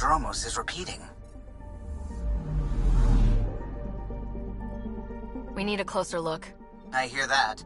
Prodromos is repeating. We need a closer look. I hear that.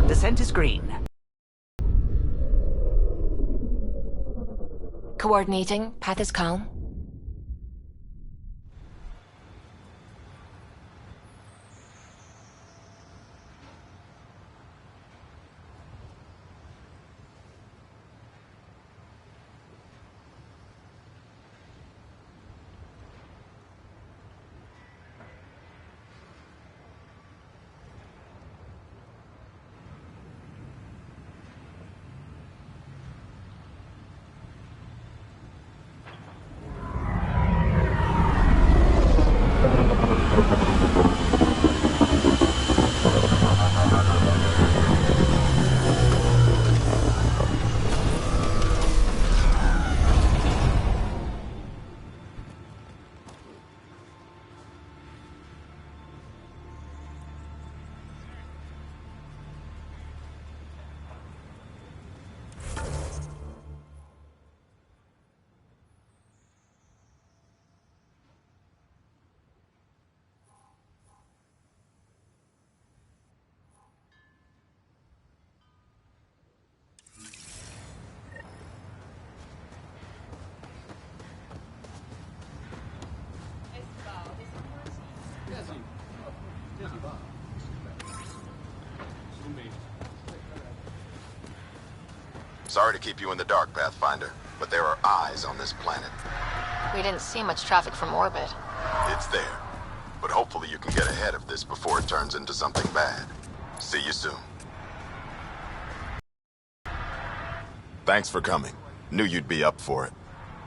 Descent is green. Coordinating. Path is calm. Sorry to keep you in the dark, Pathfinder, but there are eyes on this planet. We didn't see much traffic from orbit. It's there. But hopefully you can get ahead of this before it turns into something bad. See you soon. Thanks for coming. Knew you'd be up for it.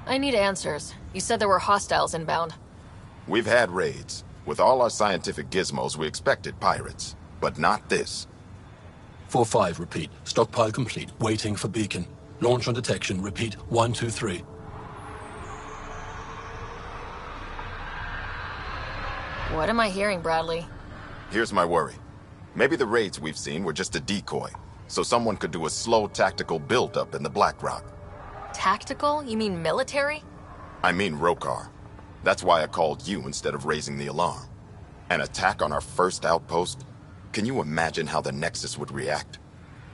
I need answers. You said there were hostiles inbound. We've had raids. With all our scientific gizmos, we expected pirates. But not this. 4-5, repeat. Stockpile complete. Waiting for beacon. Launch on detection. Repeat. 1, 2, 3. What am I hearing, Bradley? Here's my worry. Maybe the raids we've seen were just a decoy, so someone could do a slow tactical build-up in the Black Rock. Tactical? You mean military? I mean Rokar. That's why I called you instead of raising the alarm. An attack on our first outpost? Can you imagine how the Nexus would react?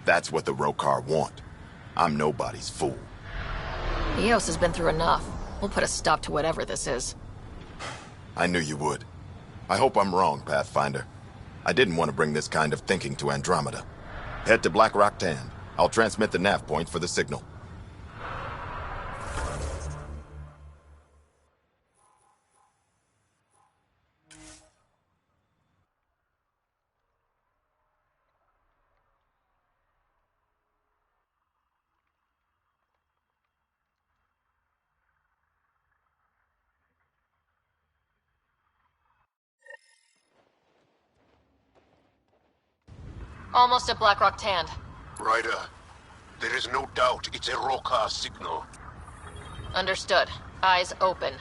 That's what the Rokar want. I'm nobody's fool. Eos has been through enough. We'll put a stop to whatever this is. I knew you would. I hope I'm wrong, Pathfinder. I didn't want to bring this kind of thinking to Andromeda. Head to Black Rock Tand. I'll transmit the nav point for the signal. Almost at Blackrock Tand. Ryder, there is no doubt it's a Rokar signal. Understood. Eyes open.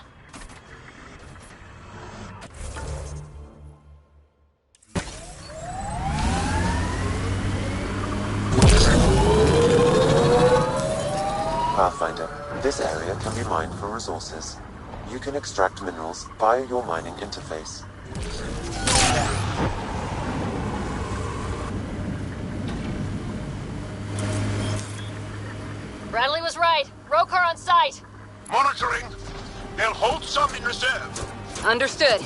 Pathfinder, this area can be mined for resources. You can extract minerals via your mining interface. Bradley was right. Rokar on site. Monitoring. They'll hold some in reserve. Understood.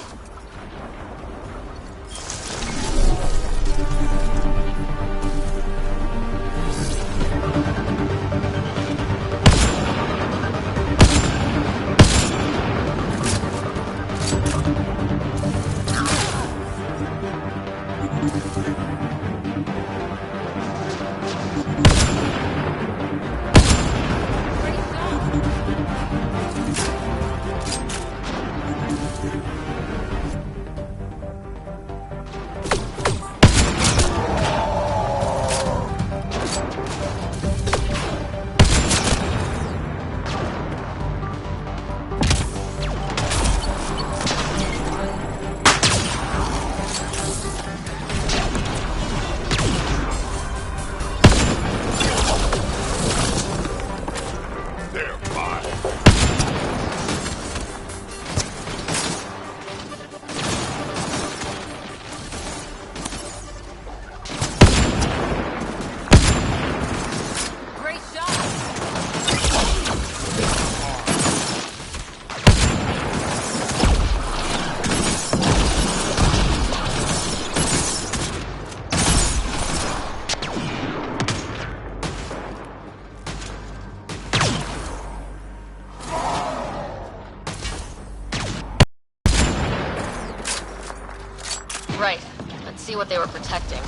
what they were protecting.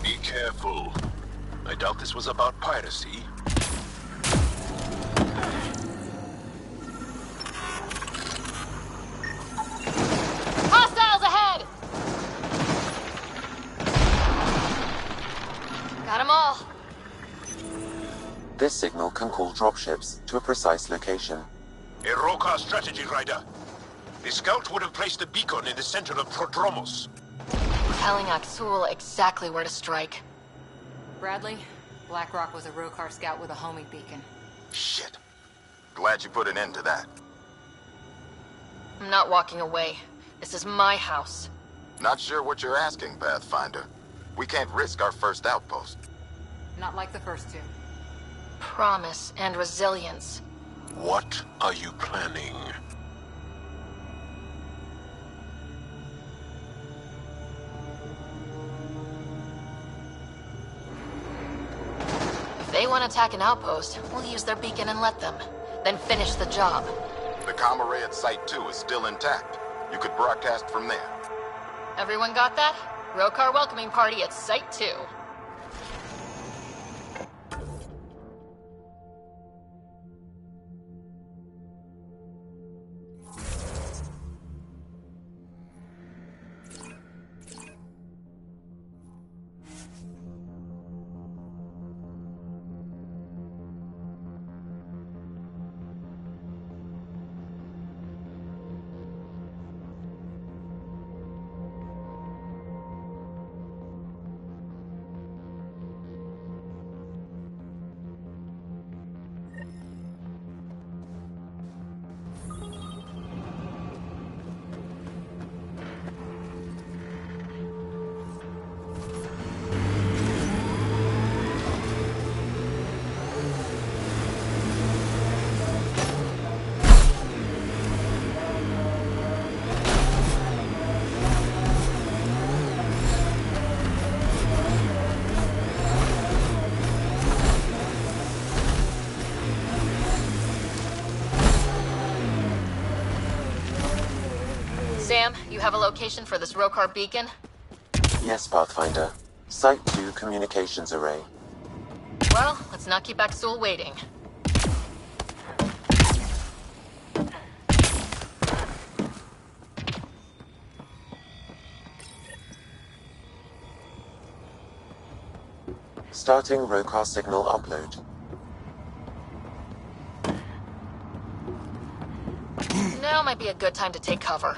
Be careful. I doubt this was about piracy. Hostiles ahead! Got them all. This signal can call dropships to a precise location. A Roka strategy, Ryder. The scout would have placed the beacon in the center of Prodromos. Telling Aksul exactly where to strike. Bradley, Blackrock was a Rokar scout with a homing beacon. Shit. Glad you put an end to that. I'm not walking away. This is my house. Not sure what you're asking, Pathfinder. We can't risk our first outpost. Not like the first two. Promise and resilience. What are you planning? If they want to attack an outpost, we'll use their beacon and let them. Then finish the job. The comm array at Site 2 is still intact. You could broadcast from there. Everyone got that? Rokar welcoming party at Site 2. Sam, you have a location for this Rokar beacon? Yes, Pathfinder. Site 2 communications array. Well, let's not keep Aksul waiting. Starting Rokar signal upload. Now might be a good time to take cover.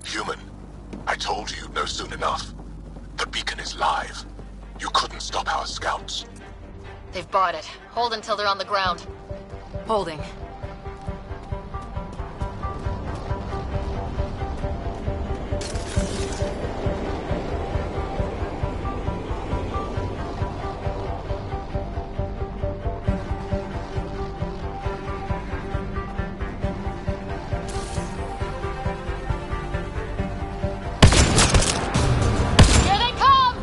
Human, I told you no soon enough. The beacon is live. You couldn't stop our scouts. They've bought it. Hold until they're on the ground. Holding. Here they come!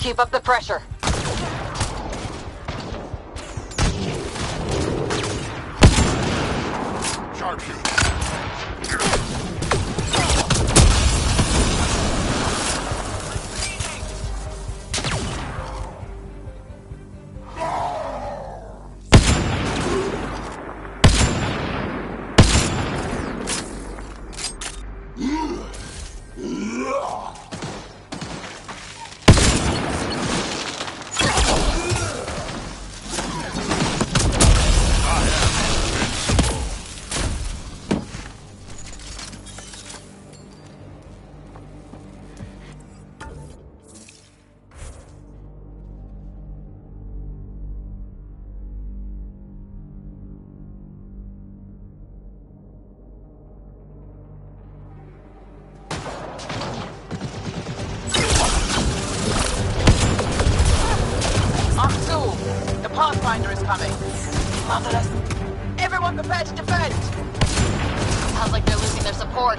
Keep up the pressure. Sharpshooter. Pathfinder is coming. Motherless. Everyone prepare to defend. Sounds like they're losing their support.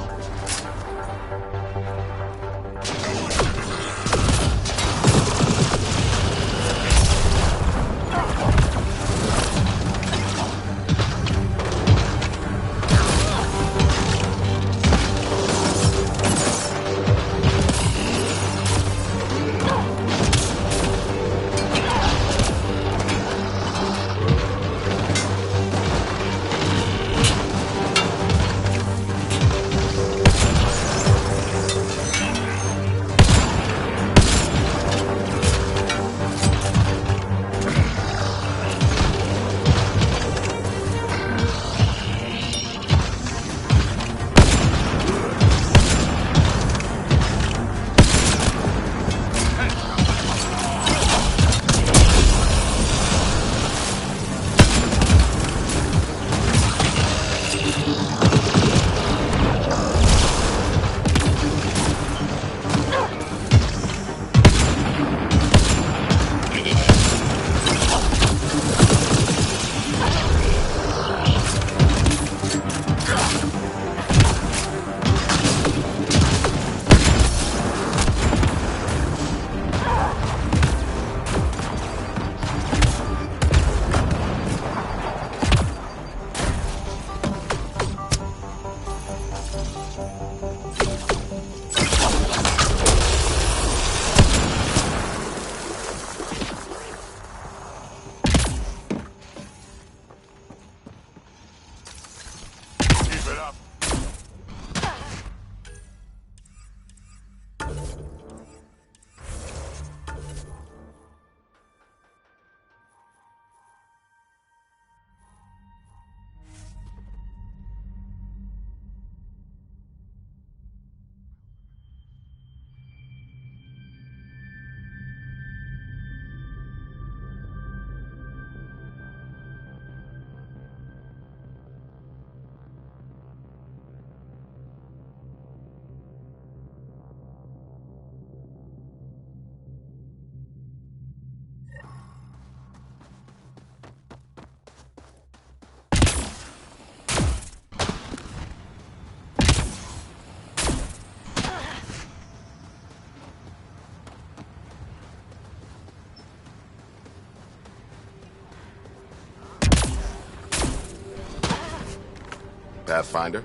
Pathfinder?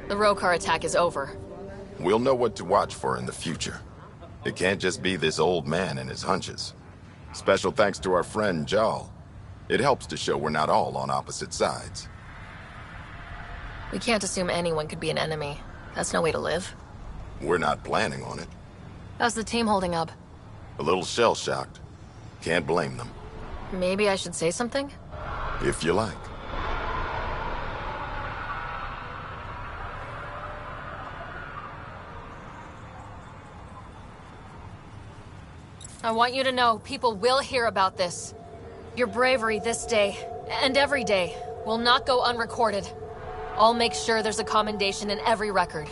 The Rokar attack is over. We'll know what to watch for in the future. It can't just be this old man and his hunches. Special thanks to our friend Jal. It helps to show we're not all on opposite sides. We can't assume anyone could be an enemy. That's no way to live. We're not planning on it. How's the team holding up? A little shell-shocked. Can't blame them. Maybe I should say something? If you like. I want you to know people will hear about this. Your bravery this day, and every day, will not go unrecorded. I'll make sure there's a commendation in every record.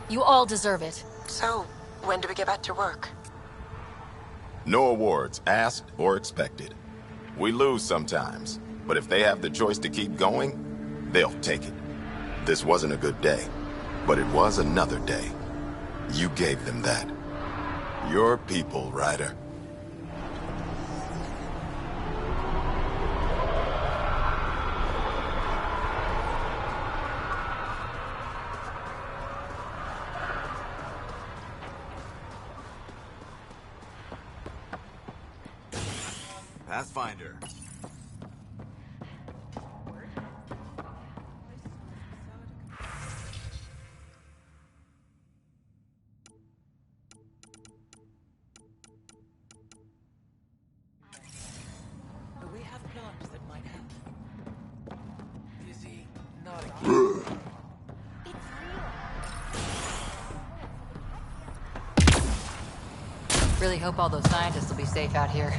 You all deserve it. So, when do we get back to work? No awards, asked or expected. We lose sometimes, but if they have the choice to keep going, they'll take it. This wasn't a good day, but it was another day. You gave them that. Your people, Ryder. Pathfinder. Do we have plans that might help? Is he not again? Really hope all those scientists will be safe out here.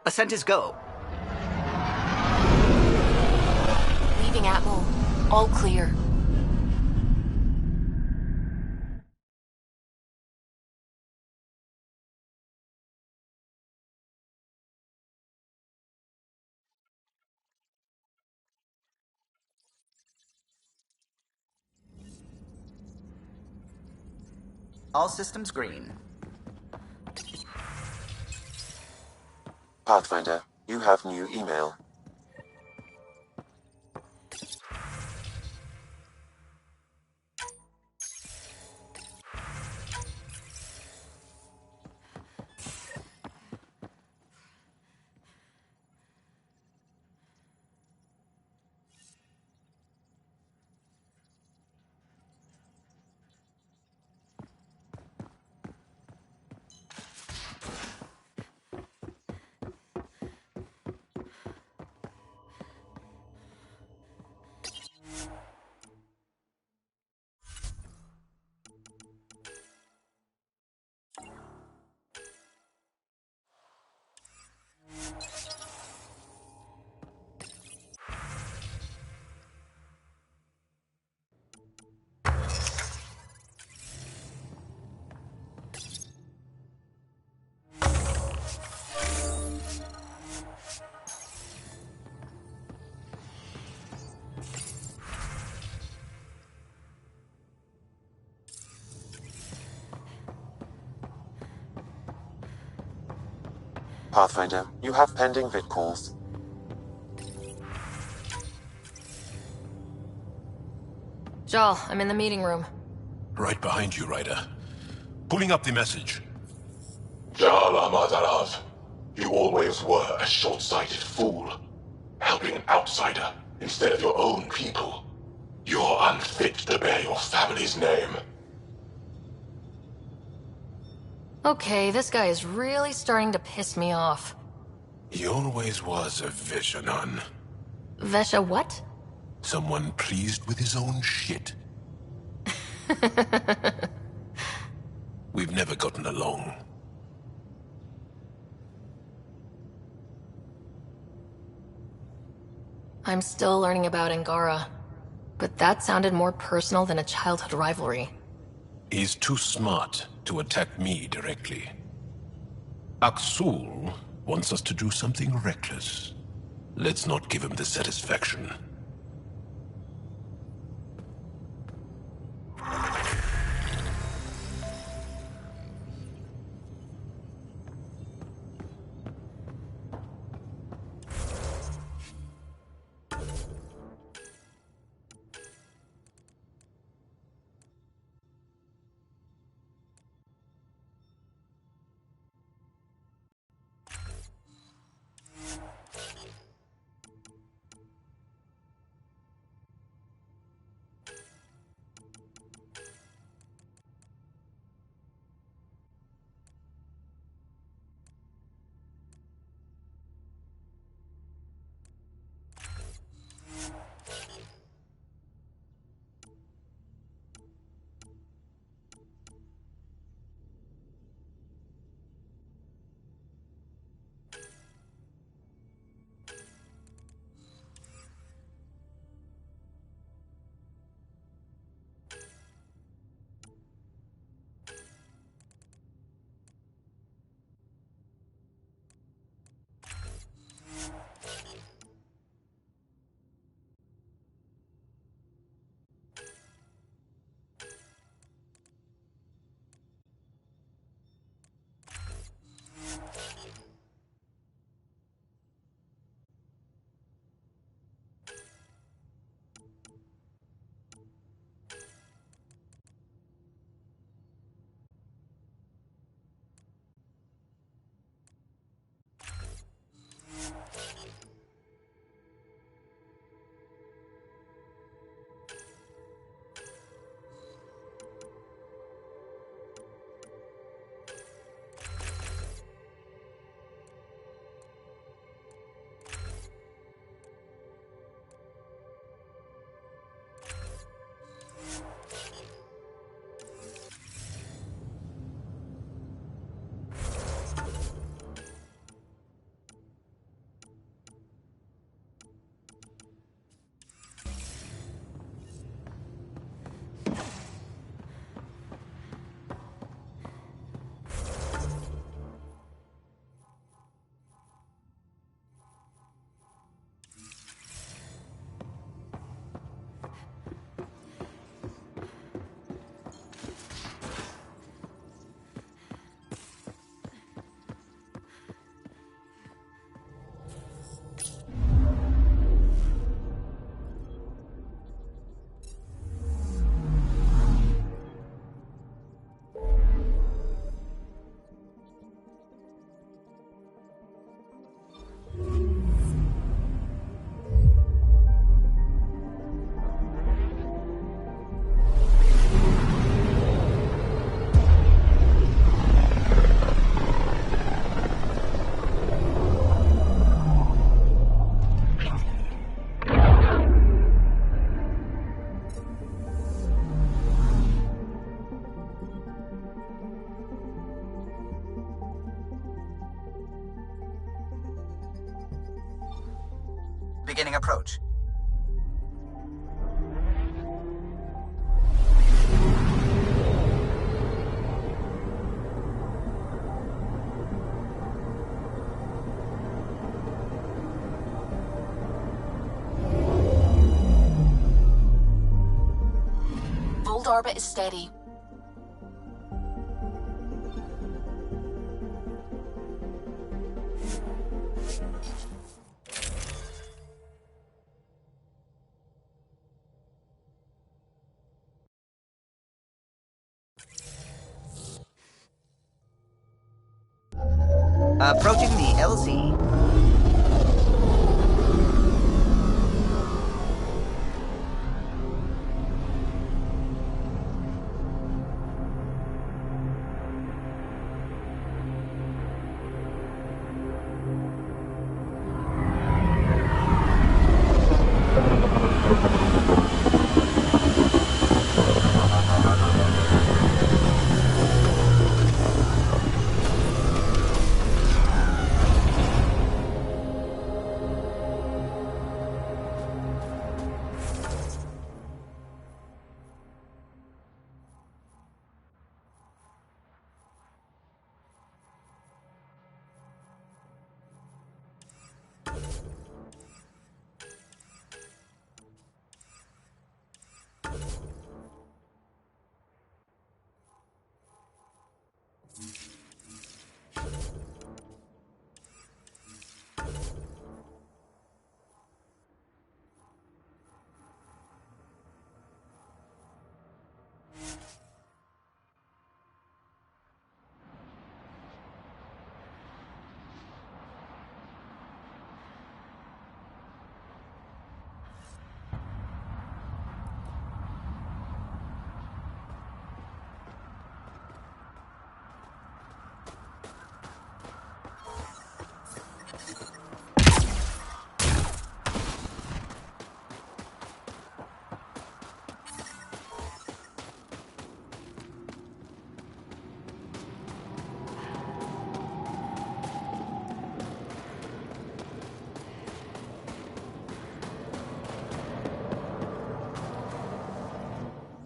Ascent is go. Leaving Atmo. All clear. All systems green. Pathfinder, you have new email. Pathfinder, you have pending vid calls. Jal, I'm in the meeting room. Right behind you, Ryder. Pulling up the message. Jala Madarav, you always were a short-sighted fool. Helping an outsider instead of your own people. You're unfit to bear your family's name. Okay, this guy is really starting to piss me off. He always was a Vishanan. Vesha what? Someone pleased with his own shit. We've never gotten along. I'm still learning about Angara, but that sounded more personal than a childhood rivalry. He's too smart to attack me directly. Aksul wants us to do something reckless. Let's not give him the satisfaction. approach. Vault orbit is steady. Approaching the LZ.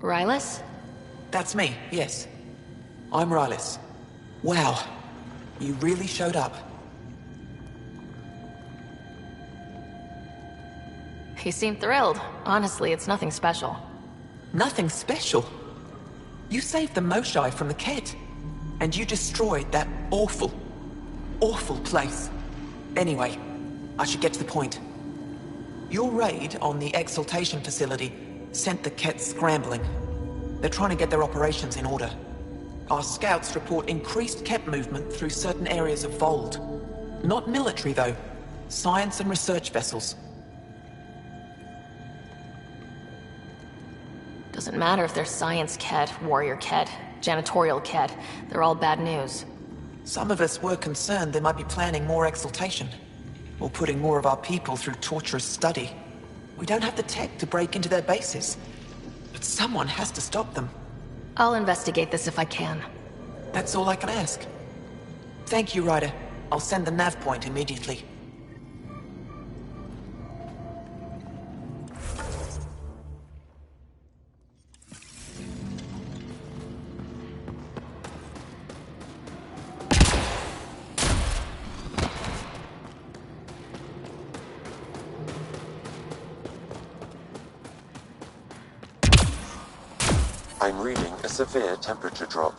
Rylus? That's me, yes. I'm Rylus. Wow, you really showed up. He seemed thrilled. Honestly, it's nothing special. Nothing special? You saved the Moshai from the Ket, and you destroyed that awful, awful place. Anyway, I should get to the point. Your raid on the Exaltation facility sent the Ket scrambling. They're trying to get their operations in order. Our scouts report increased Ket movement through certain areas of Vold. Not military, though. Science and research vessels. Doesn't matter if they're science Ket, warrior Ket, janitorial Ket. They're all bad news. Some of us were concerned they might be planning more exaltation, or putting more of our people through torturous study. We don't have the tech to break into their bases, but someone has to stop them. I'll investigate this if I can. That's all I can ask. Thank you, Ryder. I'll send the nav point immediately. I'm reading a severe temperature drop.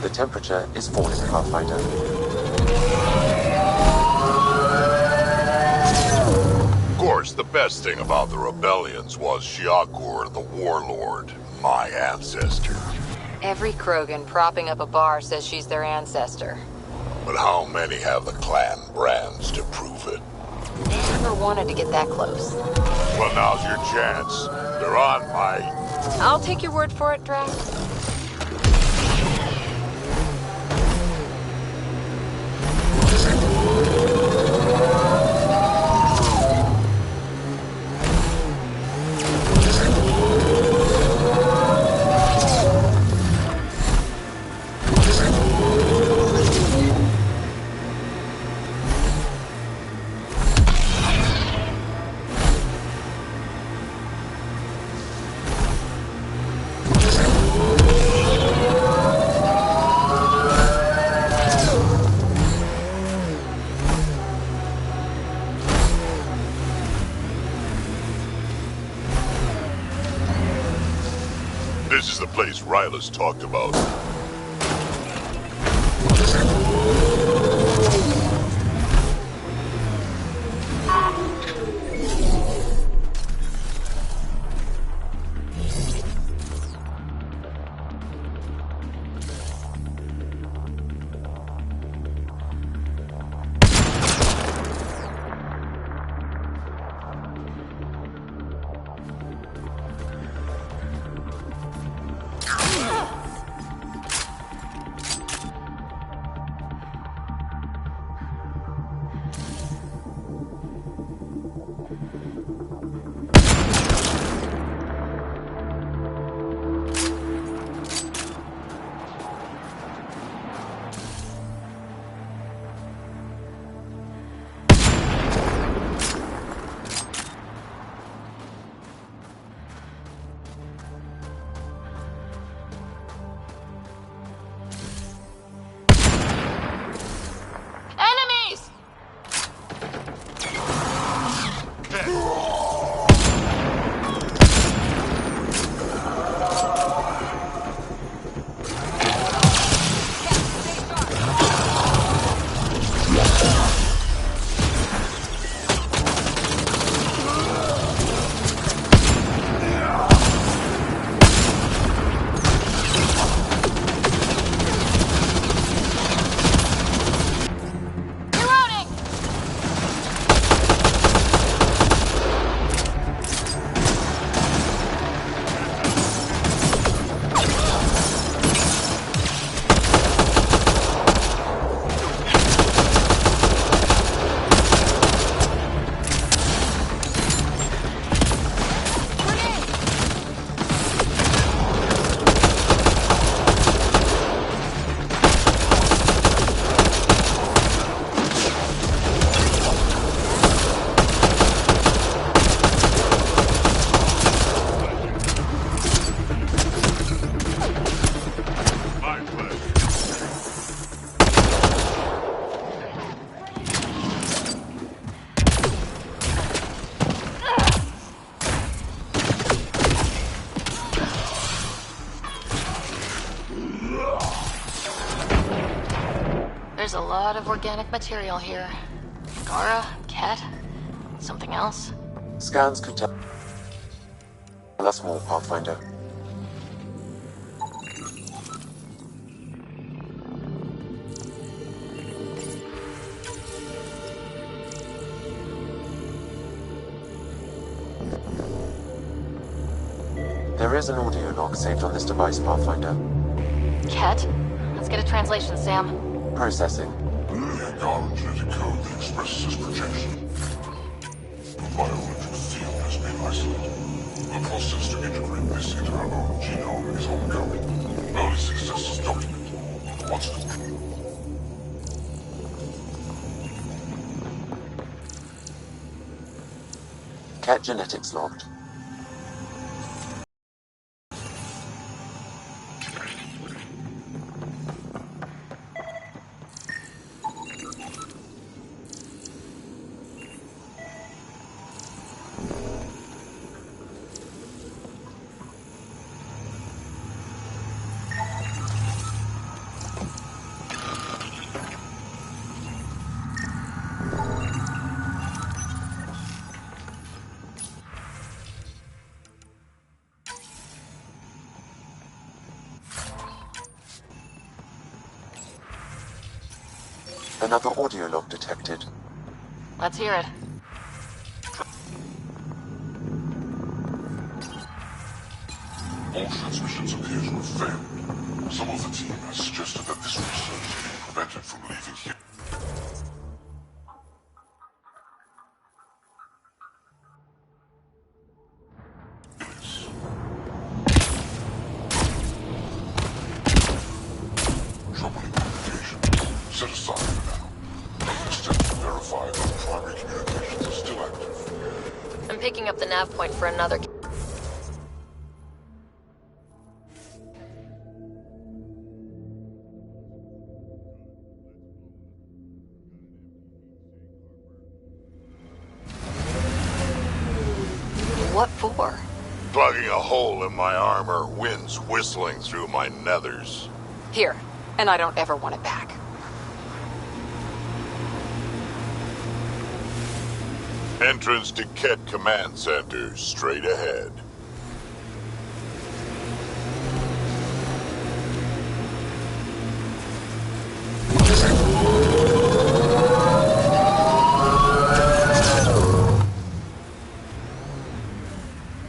The temperature is falling, Pathfinder. Of course. Perhaps the best thing about the rebellions was Shiakur the Warlord, my ancestor. Every Krogan propping up a bar says she's their ancestor. But how many have the clan brands to prove it? Never wanted to get that close. Well, now's your chance. They're on my... I'll take your word for it, Drax. This is the place Ryla's talked about. There's a lot of organic material here. Gara, Ket, something else? Scans could tell us more, Pathfinder. There is an audio log saved on this device, Pathfinder. Ket? Let's get a translation, Sam. Processing. The Angaran genetic code that expresses this projection. The bioelectric field has been isolated. The process to integrate this into our own genome is ongoing. Early success is documented. What's complete? Cat genetics logged. Another audio log detected. Let's hear it. All transmissions appear to have failed. Some of the team has suggested that this research is being prevented from leaving here. Troubling communication. Set aside for now. Instead, verify that the primary communications are still active. I'm picking up the nav point for another. What for? Plugging a hole in my armor, winds whistling through my nethers. Here, and I don't ever want it back. Entrance to Ket Command Center, straight ahead.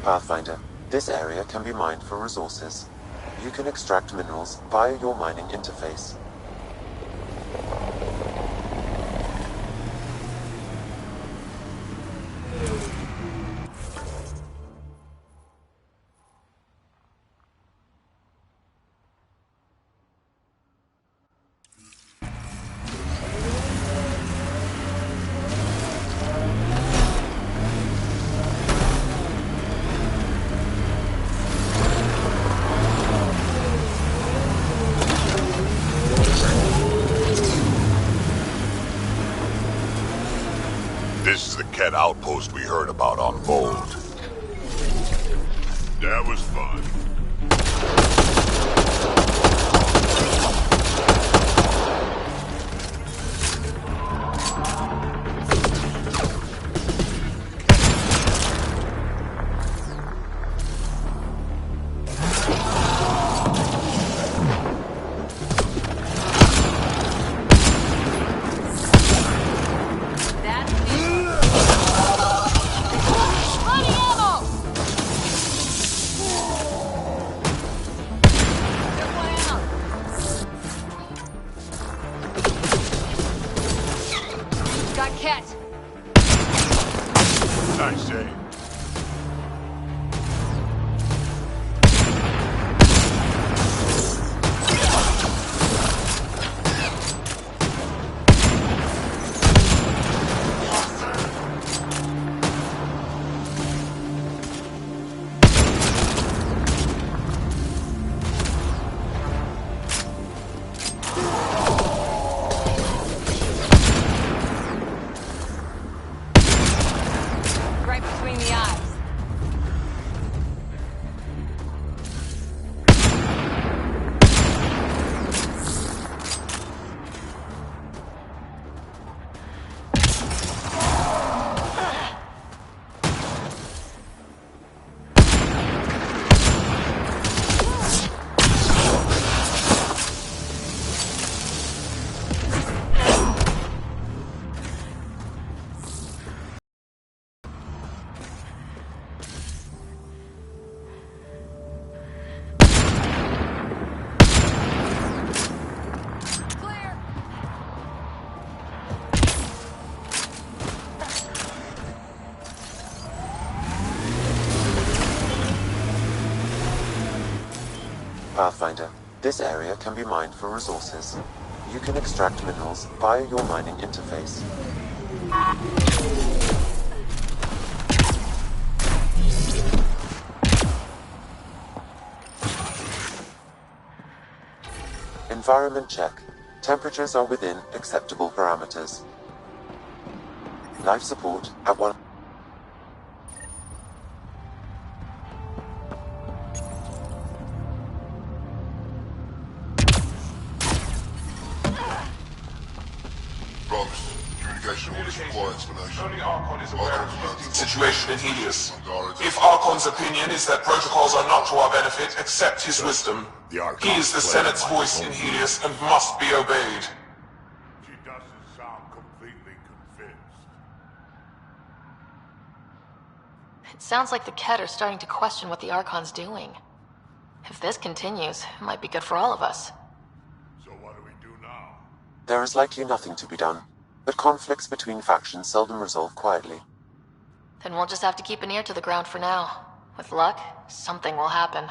Pathfinder, this area can be mined for resources. You can extract minerals via your mining interface. This is the Ket outpost we heard about on Vold. That was fun. Nice aim. Pathfinder, this area can be mined for resources. You can extract minerals via your mining interface. Environment check. Temperatures are within acceptable parameters. Life support at 1. Communication orders require explanation. Only Archon is aware of the situation in Helios. If Archon's opinion is that protocols are not to our benefit, accept his wisdom. He is the Senate's voice in Helios and must be obeyed. She does Sounds like the Ket are starting to question what the Archon's doing. If this continues, it might be good for all of us. So what do we do now? There is likely nothing to be done, but conflicts between factions seldom resolve quietly. Then we'll just have to keep an ear to the ground for now. With luck, something will happen.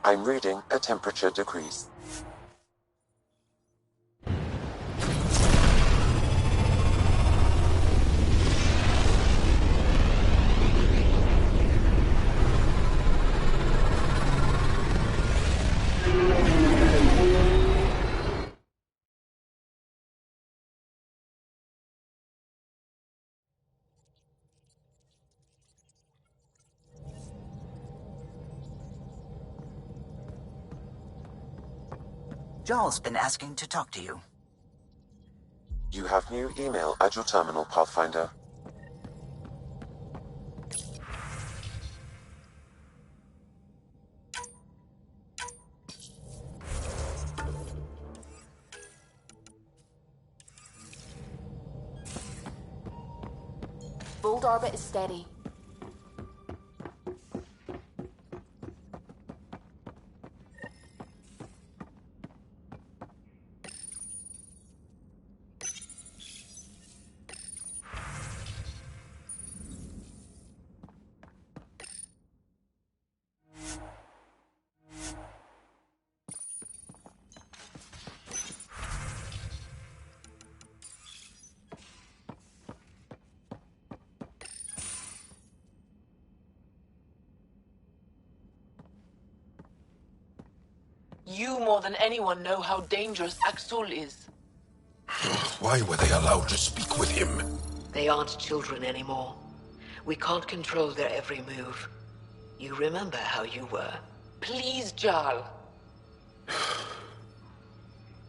I'm reading a temperature decrease. Jarl's been asking to talk to you. You have new email at your terminal, Pathfinder. Bold orbit is steady. You more than anyone know how dangerous Axul is. Why were they allowed to speak with him? They aren't children anymore. We can't control their every move. You remember how you were. Please, Jarl.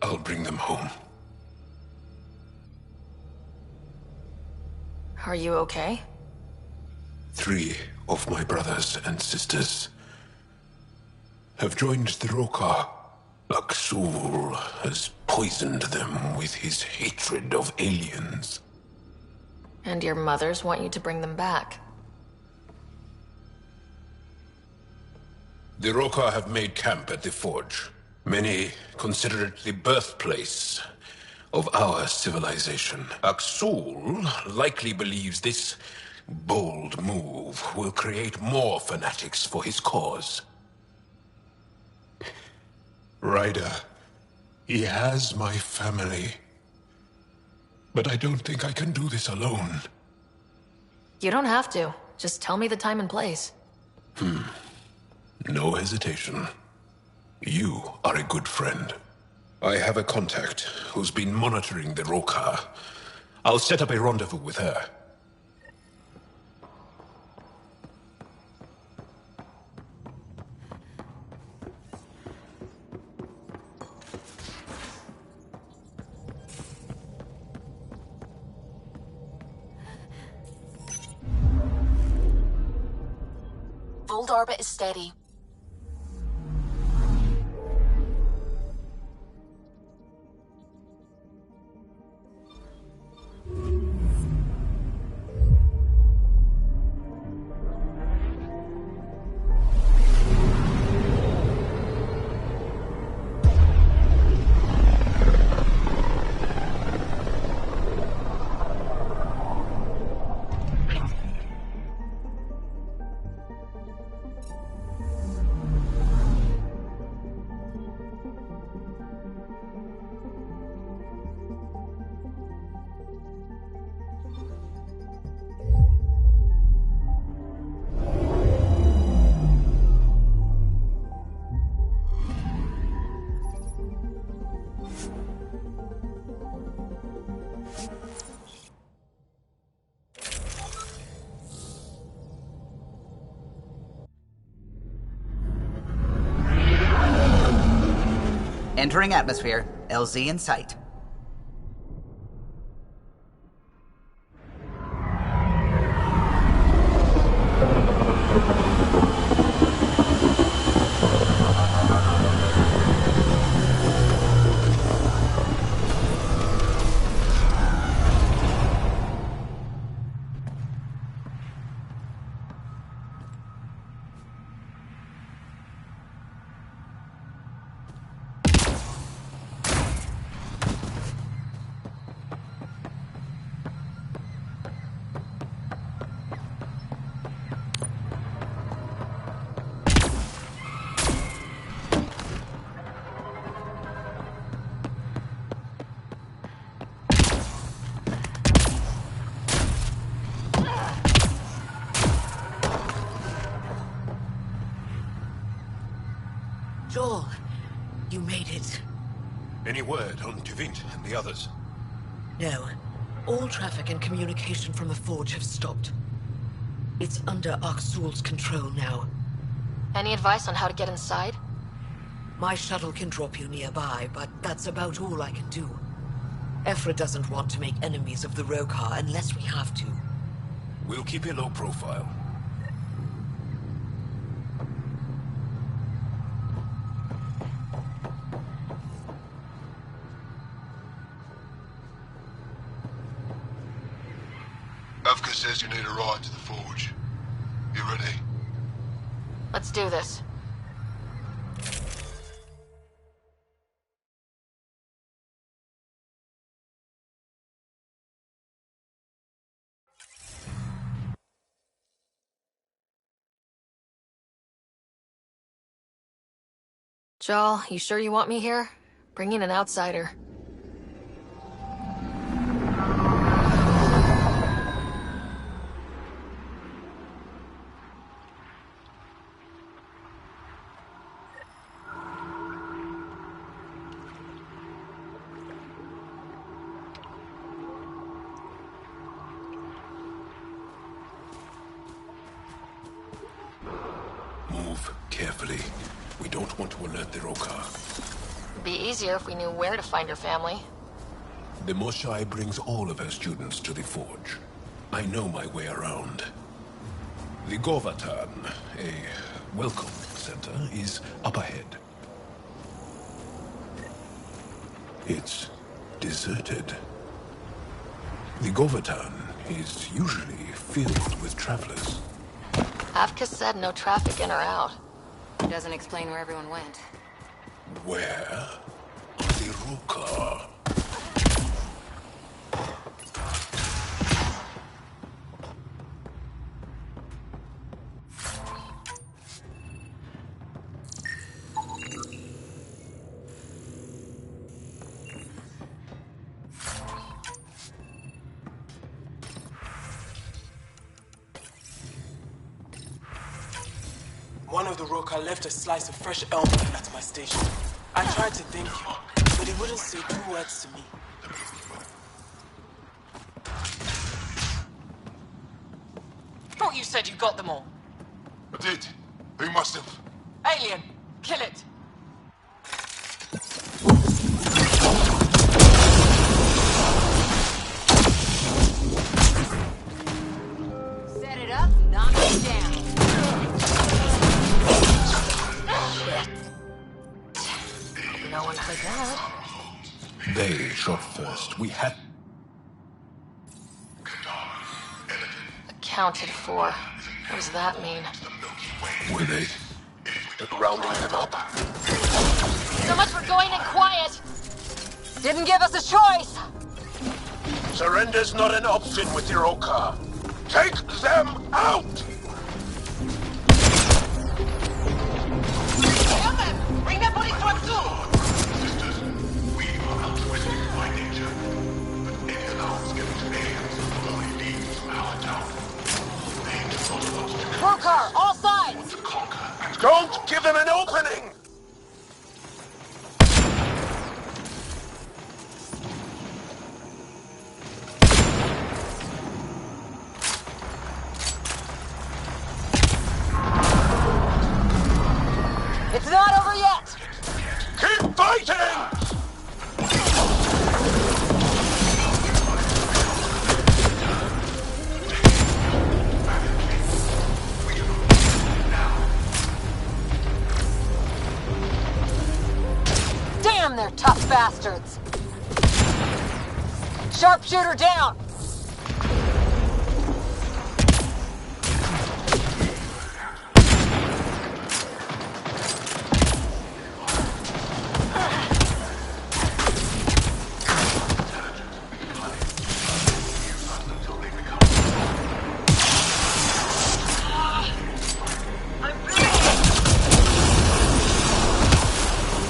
I'll bring them home. Are you okay? 3 of my brothers and sisters have joined the Rokar. Axul has poisoned them with his hatred of aliens. And your mothers want you to bring them back. The Rokar have made camp at the Forge. Many consider it the birthplace of our civilization. Axul likely believes this bold move will create more fanatics for his cause. Ryder, he has my family. But I don't think I can do this alone. You don't have to. Just tell me the time and place. No hesitation. You are a good friend. I have a contact who's been monitoring the Rokar. I'll set up a rendezvous with her. Bold orbit is steady. Entering atmosphere. LZ in sight. Joel, you made it. Any word on Tuvint and the others? No. All traffic and communication from the Forge have stopped. It's under Aksul's control now. Any advice on how to get inside? My shuttle can drop you nearby, but that's about all I can do. Ephra doesn't want to make enemies of the Rokar unless we have to. We'll keep a low profile. Avka says you need a ride to the Forge. You ready? Let's do this. Joel, you sure you want me here? Bring in an outsider. Move carefully. We don't want to alert the Rokar. It'd be easier if we knew where to find her family. The Moshai brings all of her students to the Forge. I know my way around. The Govatan, a welcome center, is up ahead. It's deserted. The Govatan is usually filled with travelers. Avka said no traffic in or out. Doesn't explain where everyone went. Where? The Rokar. One of the Rokar left a slice of fresh elm at my station. I tried to thank him, but he wouldn't say 2 words to me. Thought you said you got them all. I did. Who must have? Alien, kill it. Set it up, knock it down. No one heard that. They shot first. We had... Accounted for. What does that mean? Were they? Rounding them up. So much for going in quiet! Didn't give us a choice! Surrender's not an option with your Rokar. Take them out! Kill them! Bring their bodies to Aksul! Rokar, all sides! Don't give them an opening! It's not over yet! Keep fighting! bastards! Sharpshooter down!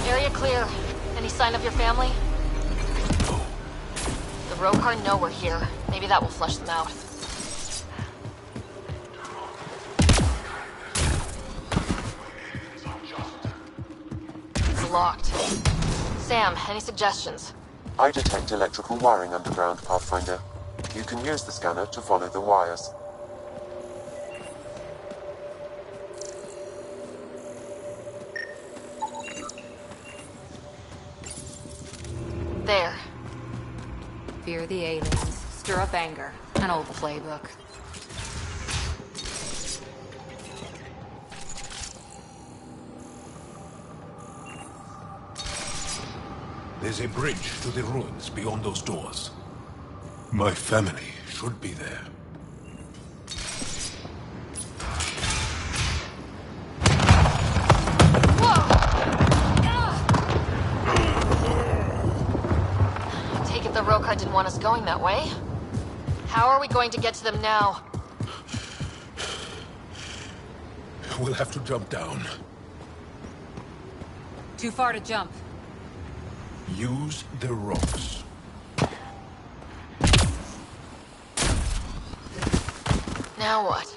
Area clear. Any sign of your family? The Rokar know we're here. Maybe that will flush them out. It's locked. Sam, any suggestions? I detect electrical wiring underground, Pathfinder. You can use the scanner to follow the wires. There. Fear the aliens, stir up anger. An old playbook. There's a bridge to the ruins beyond those doors. My family should be there. Take it the Rokar didn't want us going that way. How are we going to get to them now? We'll have to jump down. Too far to jump. Use the rocks. Now what?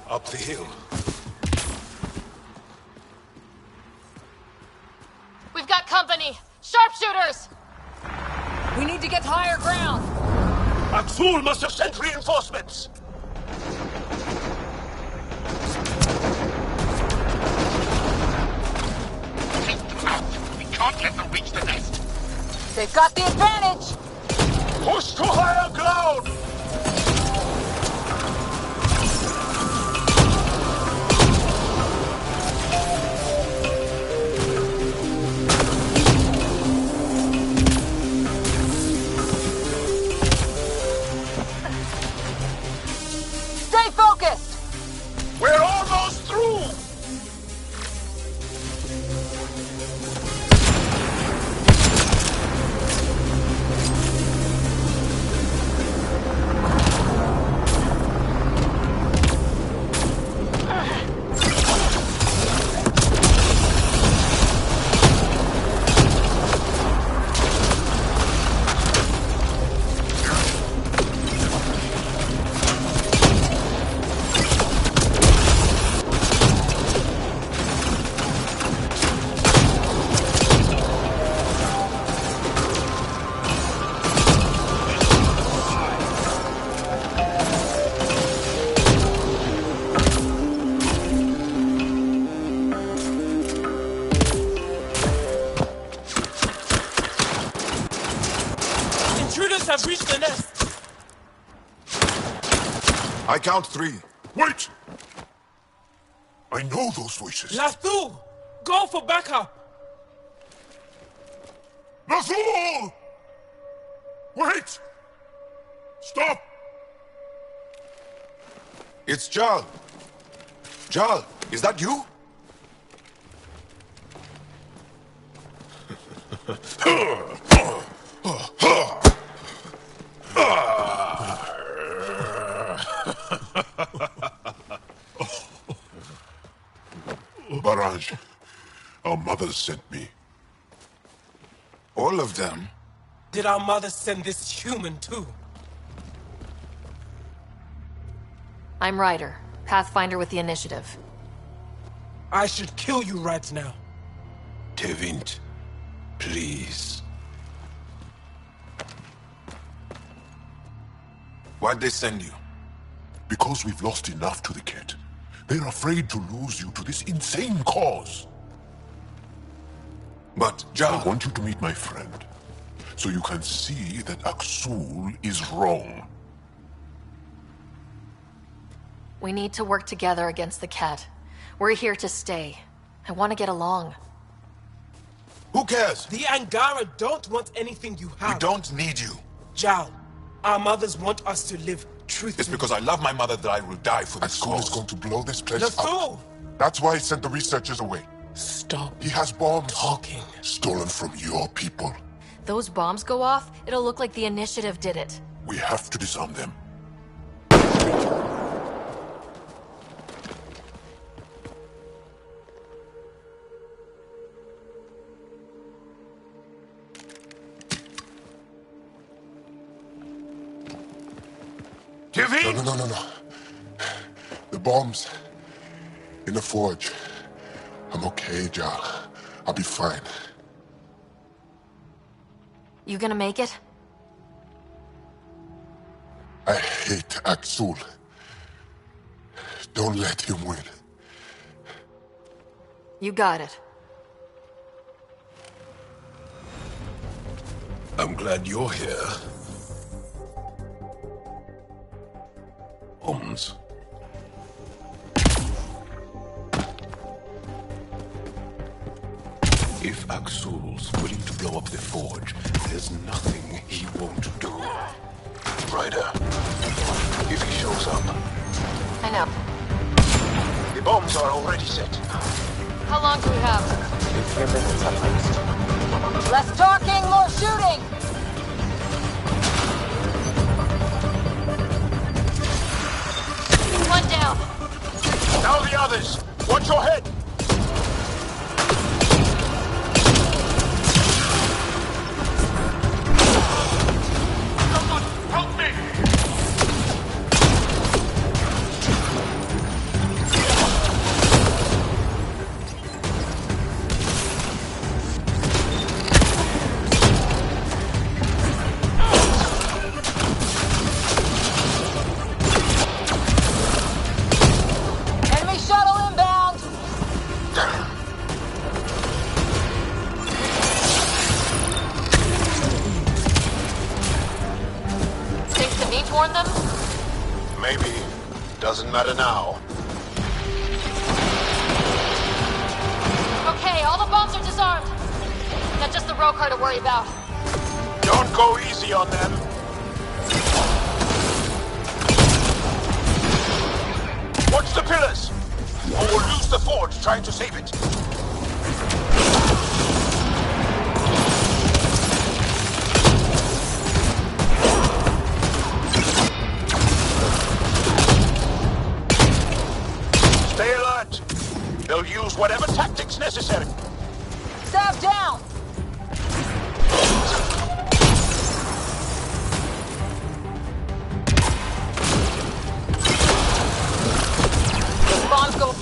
Up the hill. We've got company! Sharpshooters! We need to get to higher ground! Aksul must have sent reinforcements! We can't let them reach the nest. They've got the advantage! Push to higher ground! Stay focused! We're almost through! Intruders have reached the nest. I count 3. Wait! I know those voices. Lathul! Go for backup! Lathul! Wait! Stop! It's Jal. Jal, is that you? Barrage, our mothers sent me. All of them? Did our mother send this human too? I'm Ryder, Pathfinder with the initiative. I should kill you right now. Tevint, please. Why'd they send you? Because we've lost enough to the Ket. They're afraid to lose you to this insane cause. But, Jal... I want you to meet my friend, so you can see that Aksul is wrong. We need to work together against the Ket. We're here to stay. I want to get along. Who cares? The Angara don't want anything you have. We don't need you. Zhao, our mothers want us to live truthfully. It's because I love my mother that I will die for this cause. Is going to blow this place Lethal! up. That's why he sent the researchers away. Stop. He has bombs. Talking. Stolen from your people. Those bombs go off, it'll look like the Initiative did it. We have to disarm them. Give in! No. The bombs. In the forge. I'm okay, Jal. I'll be fine. You gonna make it? I hate Axul. Don't let him win. You got it. I'm glad you're here. Bombs. If Axul's willing to blow up the forge, there's nothing he won't do. Ryder, if he shows up. I know. The bombs are already set. How long do we have? Nuclear visits at most. Less talking, more shooting! One down. Now the others! Watch your head! Someone help me! Enemy shuttle inbound! Think the meat warned them? Maybe. Doesn't matter now. Okay, all the bombs are disarmed. Got just the row car to worry about. Don't go easy on them. Watch the pillars! Or we'll lose the forge trying to save it. Stay alert. They'll use whatever tactics necessary. Staff down! Those bombs go...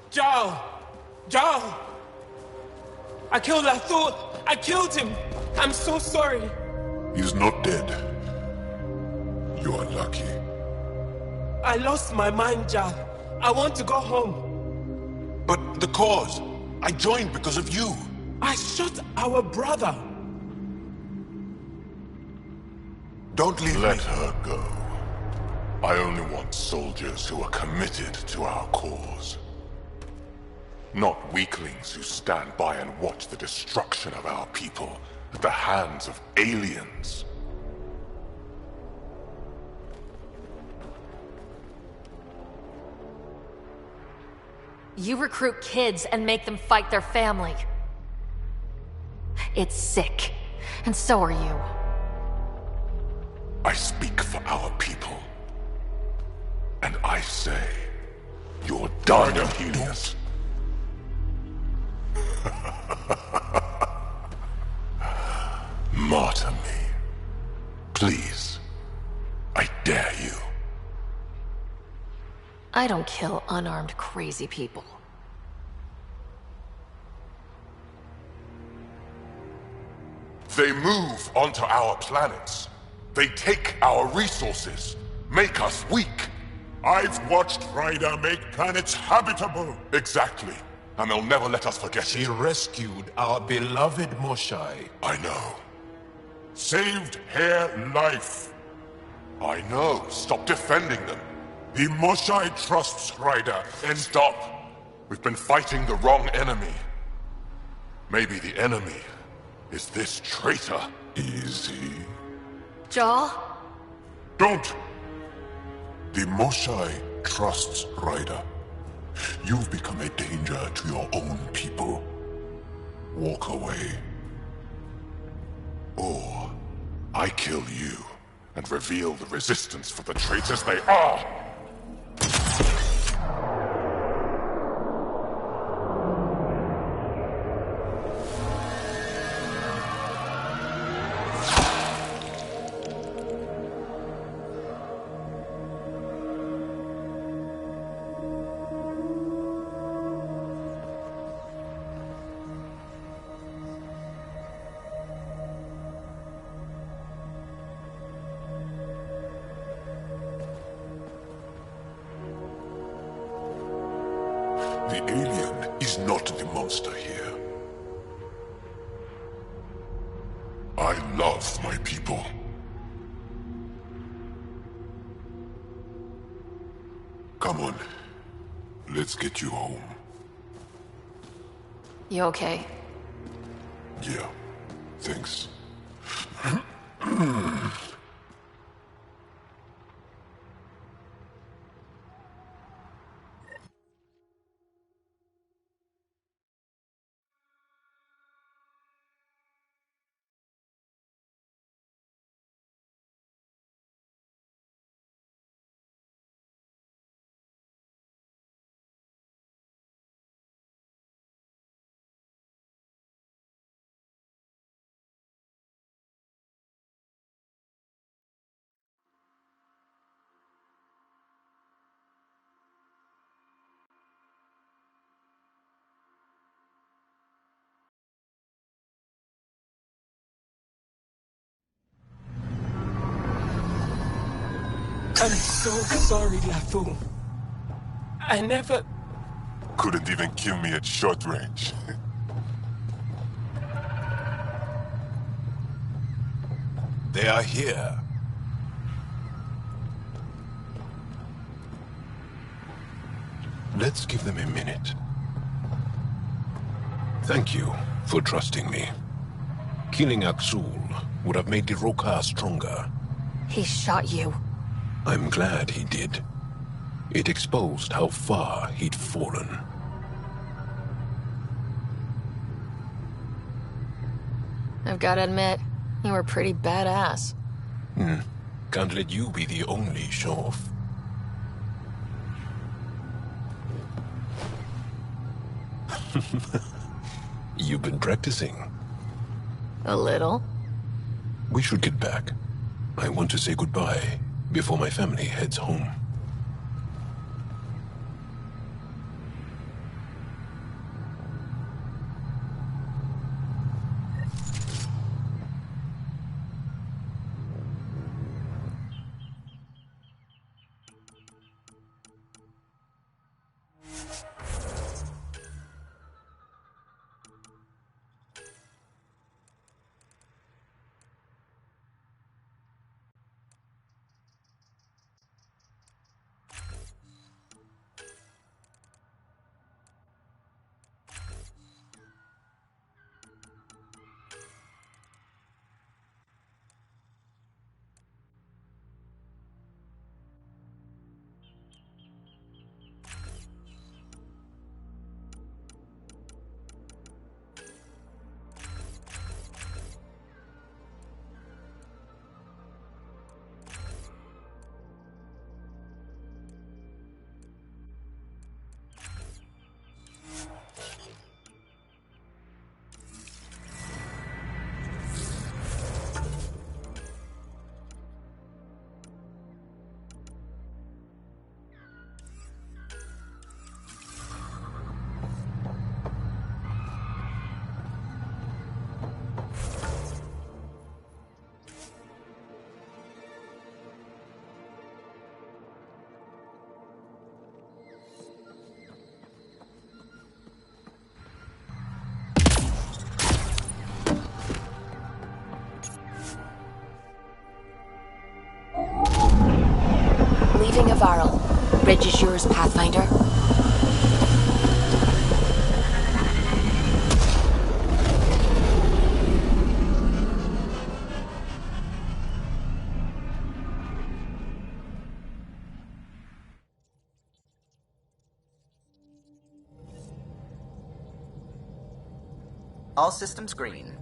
Zhao! Zhao! I killed Lethal! I killed him! I'm so sorry! He's not dead. You are lucky. I lost my mind, Zhao. I want to go home. But the cause. I joined because of you. I shot our brother. Don't leave Let me. her go. I only want soldiers who are committed to our cause. Not weaklings who stand by and watch the destruction of our people at the hands of aliens. You recruit kids and make them fight their family. It's sick. And so are you. I speak for our people. And I say, you're done, Helios. Martyr me. Please. I dare you. I don't kill unarmed crazy people. They move onto our planets. They take our resources, make us weak. I've watched Ryder make planets habitable. Exactly. And they'll never let us forget She it. rescued our beloved Moshai. I know. Saved her life. I know. Stop defending them. The Moshai trusts Ryder, and Stop! We've been fighting the wrong enemy. Maybe the enemy is this traitor. Easy. Jaal? Don't! The Moshai trusts Ryder. You've become a danger to your own people. Walk away. Or I kill you and reveal the resistance for the traitors they are. The alien is not the monster here. I love my people. Come on. Let's get you home. You okay? Yeah. Thanks. I'm so sorry, LaFou. I never... Couldn't even kill me at short range. They are here. Let's give them a minute. Thank you for trusting me. Killing Aksul would have made the Rokar stronger. He shot you. I'm glad he did. It exposed how far he'd fallen. I've gotta admit, you were pretty badass. Can't let you be the only show-off. You've been practicing. A little. We should get back. I want to say goodbye before my family heads home. Bridge is yours, Pathfinder. All systems green.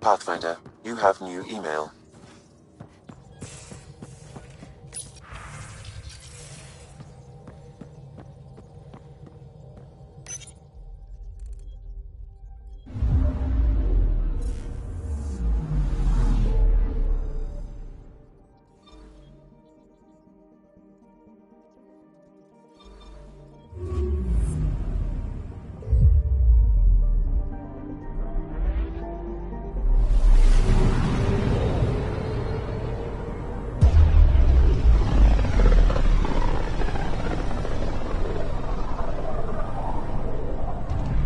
Pathfinder, you have new email.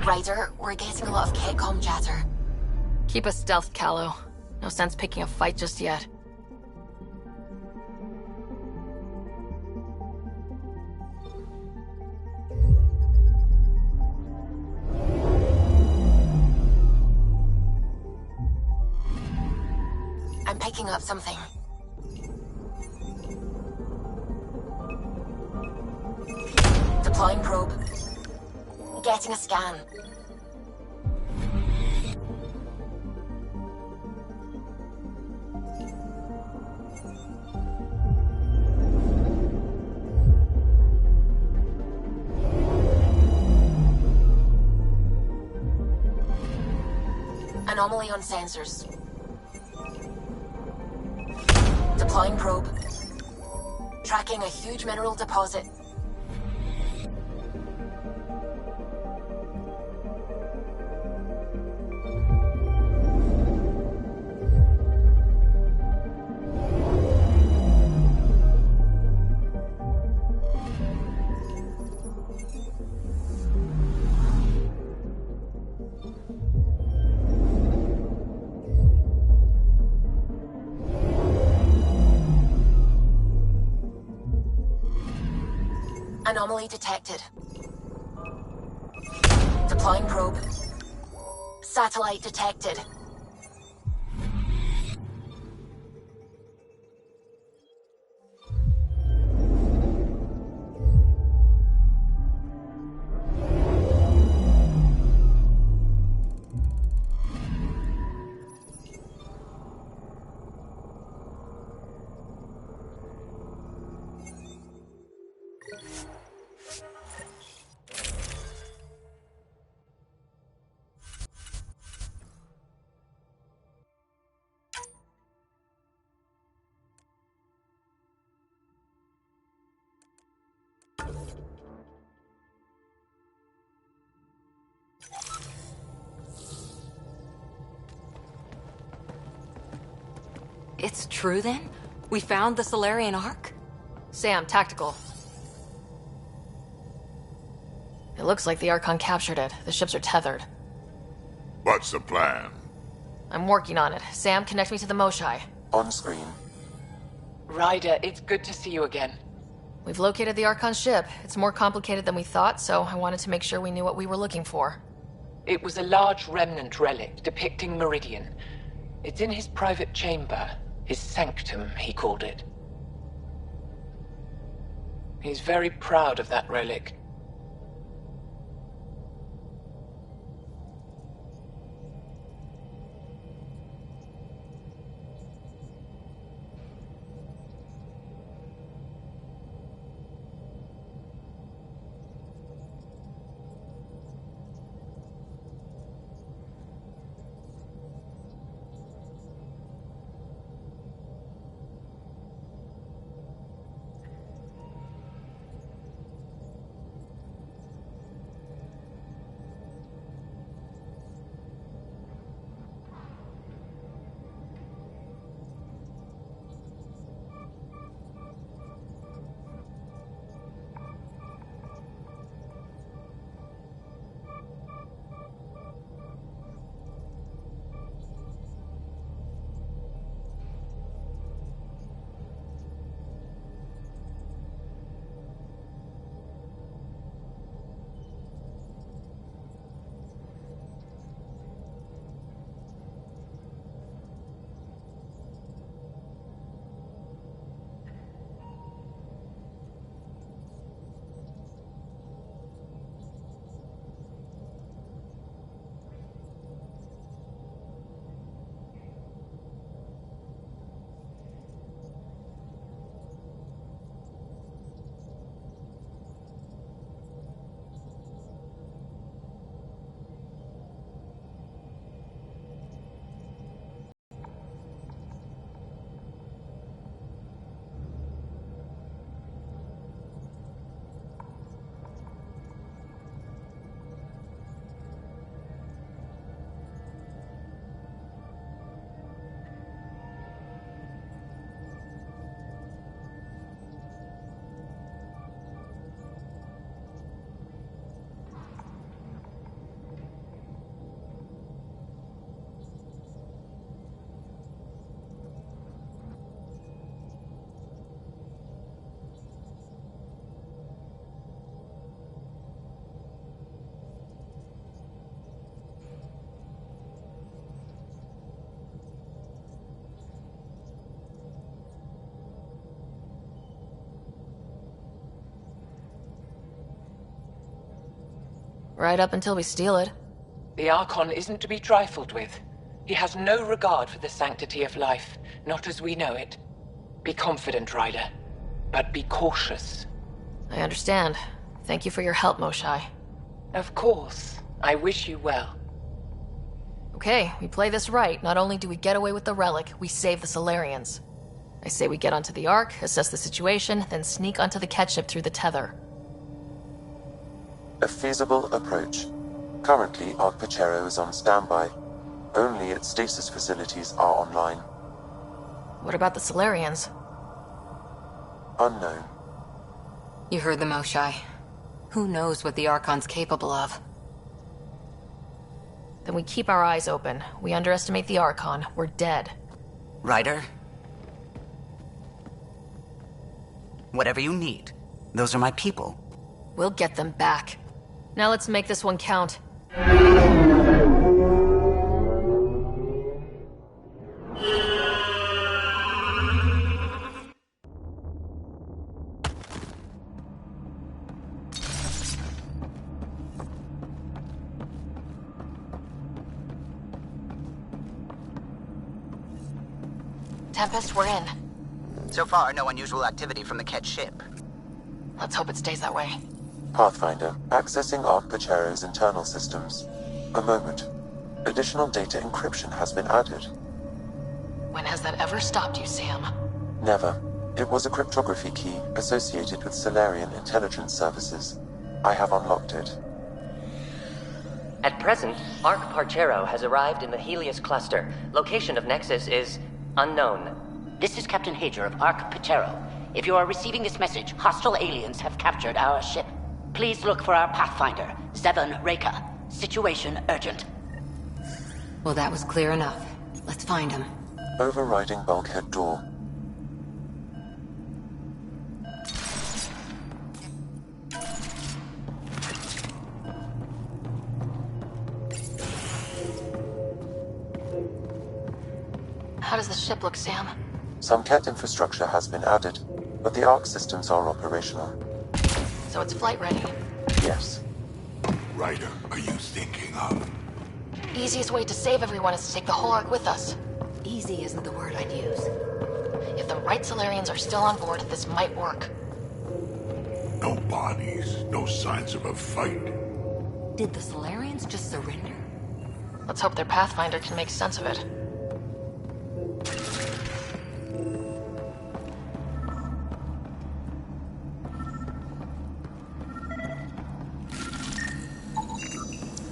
Ryder, we're getting a lot of Ketcom chatter. Keep a stealth, Callow. No sense picking a fight just yet. I'm picking up something. Deploying probe. Getting a scan. Anomaly on sensors. Deploying probe. Tracking a huge mineral deposit. Anomaly detected. Deploying probe. Satellite detected. It's true then? We found the Solarian Ark? Sam, tactical. It looks like the Archon captured it. The ships are tethered. What's the plan? I'm working on it. Sam, connect me to the Moshai. On screen. Ryder, it's good to see you again. We've located the Archon's ship. It's more complicated than we thought, so I wanted to make sure we knew what we were looking for. It was a large remnant relic depicting Meridian. It's in his private chamber. His sanctum, he called it. He's very proud of that relic. Right up until we steal it. The Archon isn't to be trifled with. He has no regard for the sanctity of life, not as we know it. Be confident, Ryder, but be cautious. I understand. Thank you for your help, Moshai. Of course. I wish you well. Okay, we play this right. Not only do we get away with the relic, we save the Solarians. I say we get onto the Ark, assess the situation, then sneak onto the catship through the tether. A feasible approach. Currently, Ark Pachero is on standby. Only its stasis facilities are online. What about the Solarians? Unknown. You heard the Moshai. Who knows what the Archon's capable of? Then we keep our eyes open. We underestimate the Archon, we're dead. Ryder? Whatever you need. Those are my people. We'll get them back. Now let's make this one count. Tempest, we're in. So far, no unusual activity from the Ket ship. Let's hope it stays that way. Pathfinder, accessing Ark Pachero's internal systems. A moment. Additional data encryption has been added. When has that ever stopped you, Sam? Never. It was a cryptography key associated with Solarian intelligence services. I have unlocked it. At present, Ark Parchero has arrived in the Helios cluster. Location of Nexus is unknown. This is Captain Hager of Ark Pachero. If you are receiving this message, hostile aliens have captured our ship. Please look for our Pathfinder, Zevon Reka. Situation urgent. Well, that was clear enough. Let's find him. Overriding bulkhead door. How does the ship look, Sam? Some Ket infrastructure has been added, but the Ark systems are operational. So it's flight ready? Yes. Ryder, are you thinking of? Easiest way to save everyone is to take the whole Ark with us. Easy isn't the word I'd use. If the right Solarians are still on board, this might work. No bodies, no signs of a fight. Did the Solarians just surrender? Let's hope their Pathfinder can make sense of it.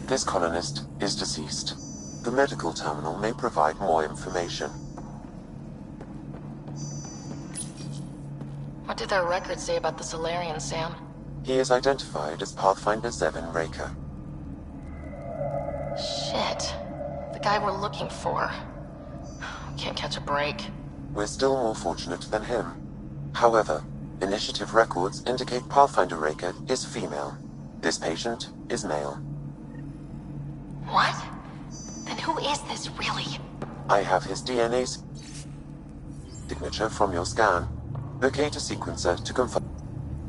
This colonist is deceased. The medical terminal may provide more information. What did their records say about the Solarians, Sam? He is identified as Pathfinder Zevin Raker. Shit. The guy we're looking for. Can't catch a break. We're still more fortunate than him. However, initiative records indicate Pathfinder Raker is female. This patient is male. What? Then who is this, really? I have his DNA signature from your scan. Locate a sequencer to confirm.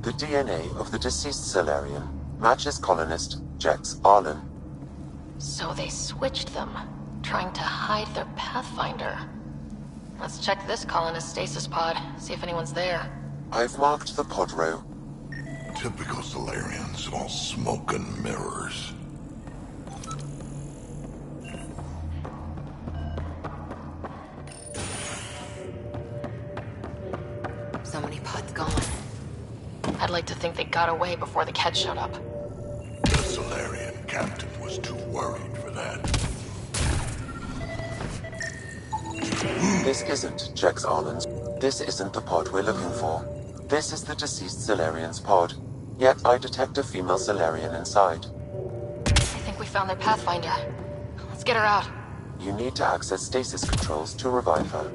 The DNA of the deceased Solarian matches colonist Jex Arlen. So they switched them, trying to hide their Pathfinder. Let's check this colonist stasis pod, see if anyone's there. I've marked the pod row. Typical Solarians, all smoke and mirrors. So many pods gone. I'd like to think they got away before the Ket showed up. The Solarian captain was too worried for that. This isn't Jex Arlen's. This isn't the pod we're looking for. This is the deceased Solarian's pod. Yet I detect a female Solarian inside. I think we found their Pathfinder. Let's get her out. You need to access stasis controls to revive her.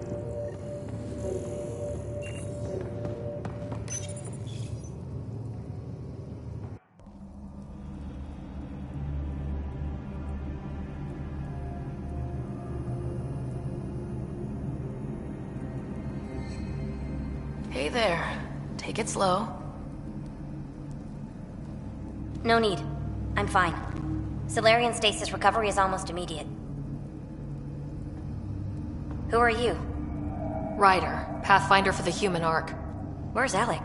Hey there. Take it slow. No need. I'm fine. Solarian stasis recovery is almost immediate. Who are you? Ryder, Pathfinder for the human Ark. Where's Alec?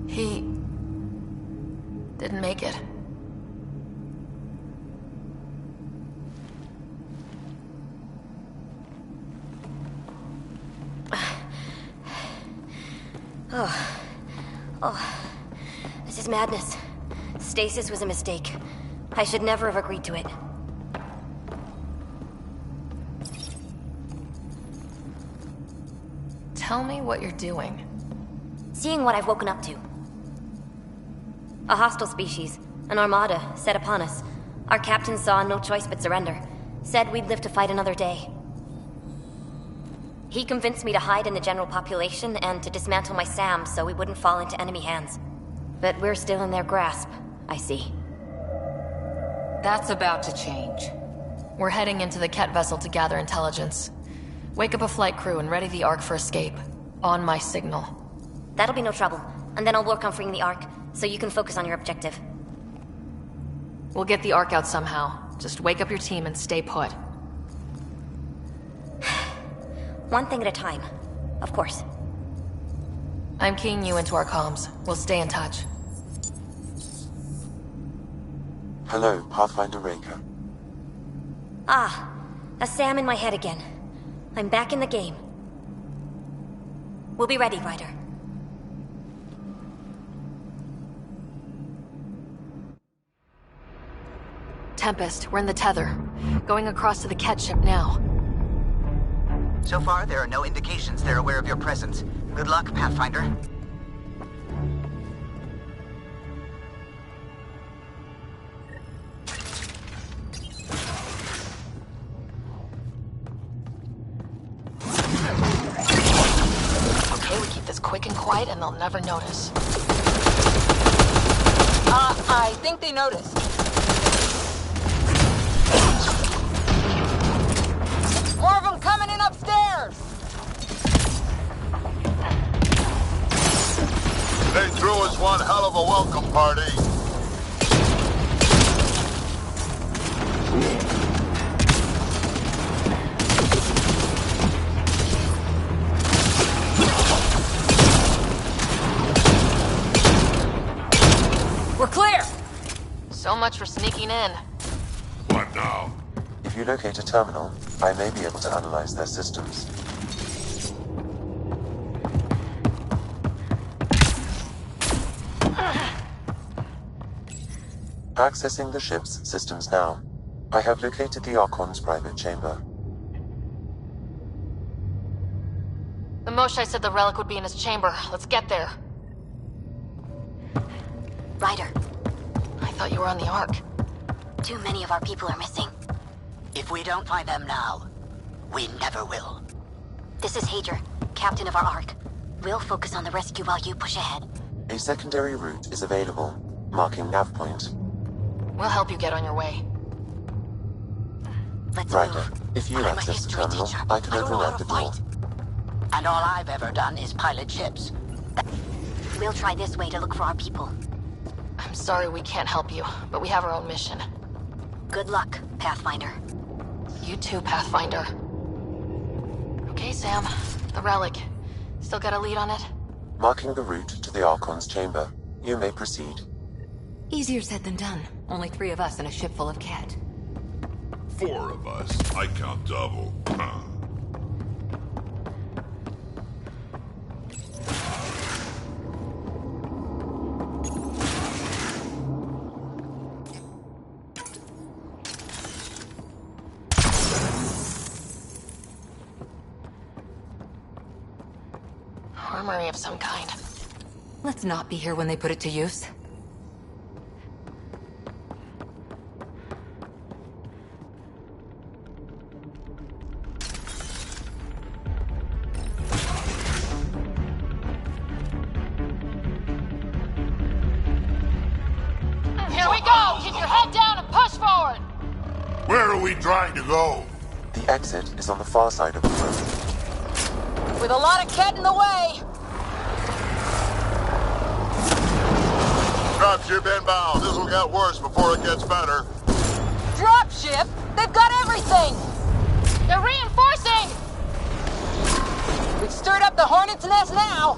He... didn't make it. Oh. This is madness. Stasis was a mistake. I should never have agreed to it. Tell me what you're doing. Seeing what I've woken up to. A hostile species, an armada, set upon us. Our captain saw no choice but surrender. Said we'd live to fight another day. He convinced me to hide in the general population and to dismantle my SAM so we wouldn't fall into enemy hands. But we're still in their grasp, I see. That's about to change. We're heading into the Ket vessel to gather intelligence. Wake up a flight crew and ready the Ark for escape. On my signal. That'll be no trouble. And then I'll work on freeing the Ark, so you can focus on your objective. We'll get the Ark out somehow. Just wake up your team and stay put. One thing at a time. Of course. I'm keying you into our comms. We'll stay in touch. Hello, Pathfinder Raker. Ah, a SAM in my head again. I'm back in the game. We'll be ready, Ryder. Tempest, we're in the tether. Going across to the Ket ship now. So far, there are no indications they're aware of your presence. Good luck, Pathfinder. this quick and quiet and they'll never notice. I think they noticed. More of them coming in upstairs! They threw us one hell of a welcome party. We're clear! So much for sneaking in. What now? If you locate a terminal, I may be able to analyze their systems. Accessing the ship's systems now. I have located the Archon's private chamber. The Moshai said the relic would be in his chamber. Let's get there. Ryder, I thought you were on the Ark. too many of our people are missing. If we don't find them now, we never will. This is Hager, captain of our Ark. We'll focus on the rescue while you push ahead. A secondary route is available, marking nav point. We'll help you get on your way. Let's Ryder, move. if you access the terminal, I can override the door. And all I've ever done is pilot ships. We'll try this way to look for our people. I'm sorry we can't help you, but we have our own mission. Good luck, Pathfinder. You too, Pathfinder. Okay, Sam. The relic. Still got a lead on it? Marking the route to the Archon's chamber. You may proceed. Easier said than done. Only 3 of us and a ship full of cat. 4 of us. I count double. Huh. Armory of some kind. Let's not be here when they put it to use. Here we go! Keep your head down and push forward! Where are we trying to go? The exit is on the far side of the road. With a lot of cat in the way! Dropship inbound. This will get worse before it gets better. Dropship? They've got everything! They're reinforcing! We've stirred up the hornet's nest now!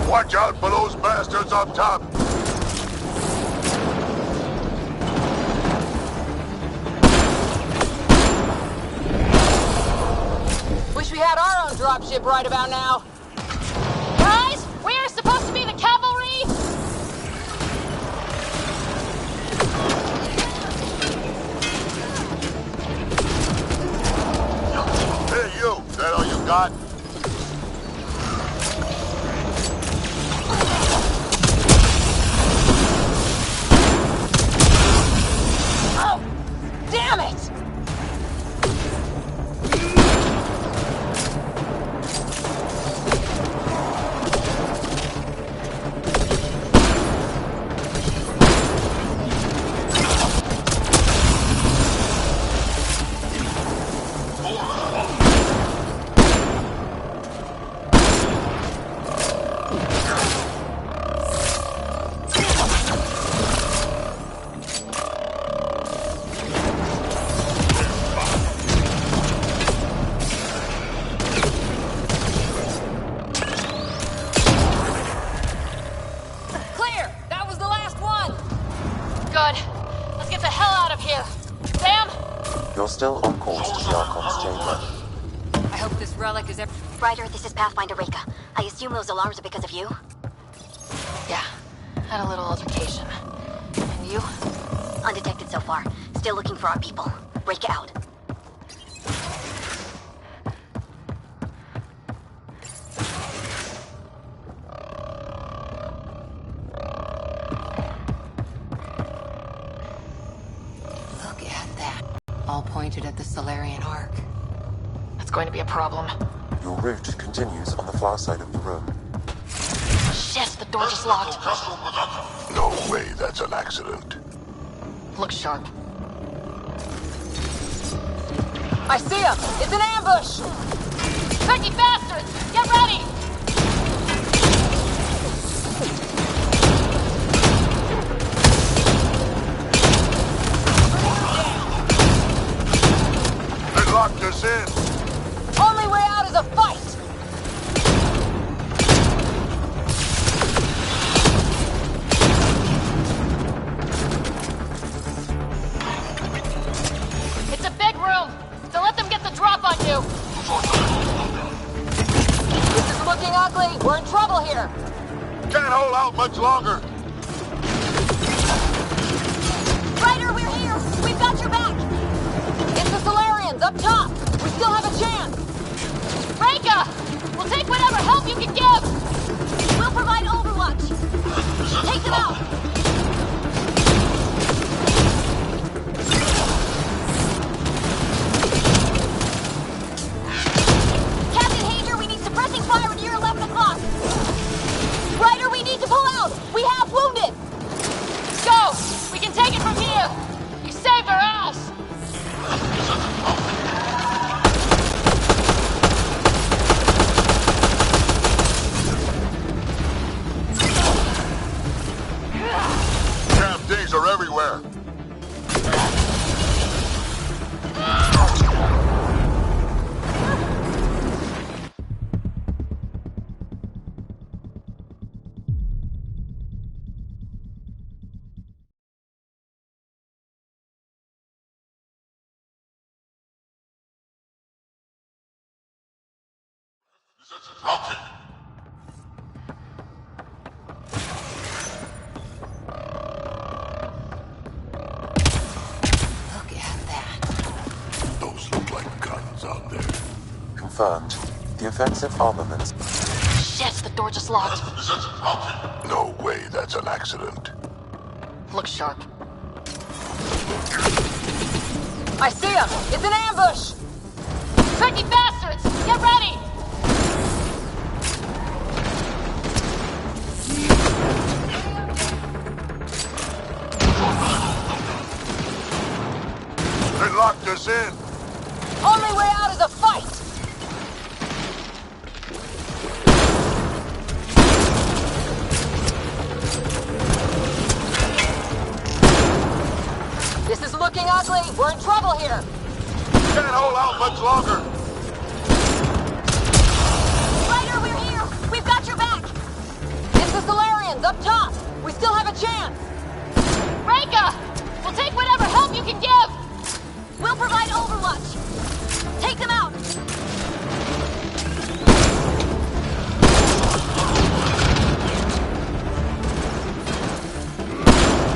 Watch out for those bastards up top! Wish we had our own dropship right about now. Guys, we are supposed to be the cavalry! Hey, you! That all you got? Oh! Damn it! Clear! That was the last one! Good. Let's get the hell out of here. Sam? You're still on course to the Archon's chamber. I hope this relic is Ryder, this is Pathfinder Reka. I assume those alarms are because of you? Yeah. Had a little altercation. And you? Undetected so far. Still looking for our people. Reka out. all pointed at the Solarian Ark. That's going to be a problem. Your route continues on the far side of the room. Shit, the door just locked. No way that's an accident. Look sharp. I see him! It's an ambush! Tricky bastards! Get ready! They locked us in. Only way out is a fight! It's a big room! Don't let them get the drop on you! This is looking ugly! We're in trouble here! Can't hold out much longer. Ryder, we're here! We've got your back! It's the Solarians, up top! We still have a chance! Reka! We'll take whatever help you can give! We'll provide overwatch! Take them out! Captain Hager, we need suppressing fire near 11 o'clock! Ryder, we need to pull out! We have wounded! Go! We can take it from here! You saved our ass! Damn things are everywhere. Those look like guns out there. Confirmed. The offensive armaments. Shit, the door just locked. No way that's an accident. Look sharp. I see him! It's an ambush! Tricky bastards! Get ready! They locked us in. Only way out is a fight! This is looking ugly! We're in trouble here! Can't hold out much longer. Ryder, we're here! We've got your back! It's the Solarians, up top! We still have a chance! Reka! We'll take whatever help you can give! We'll provide overwatch! Take them out!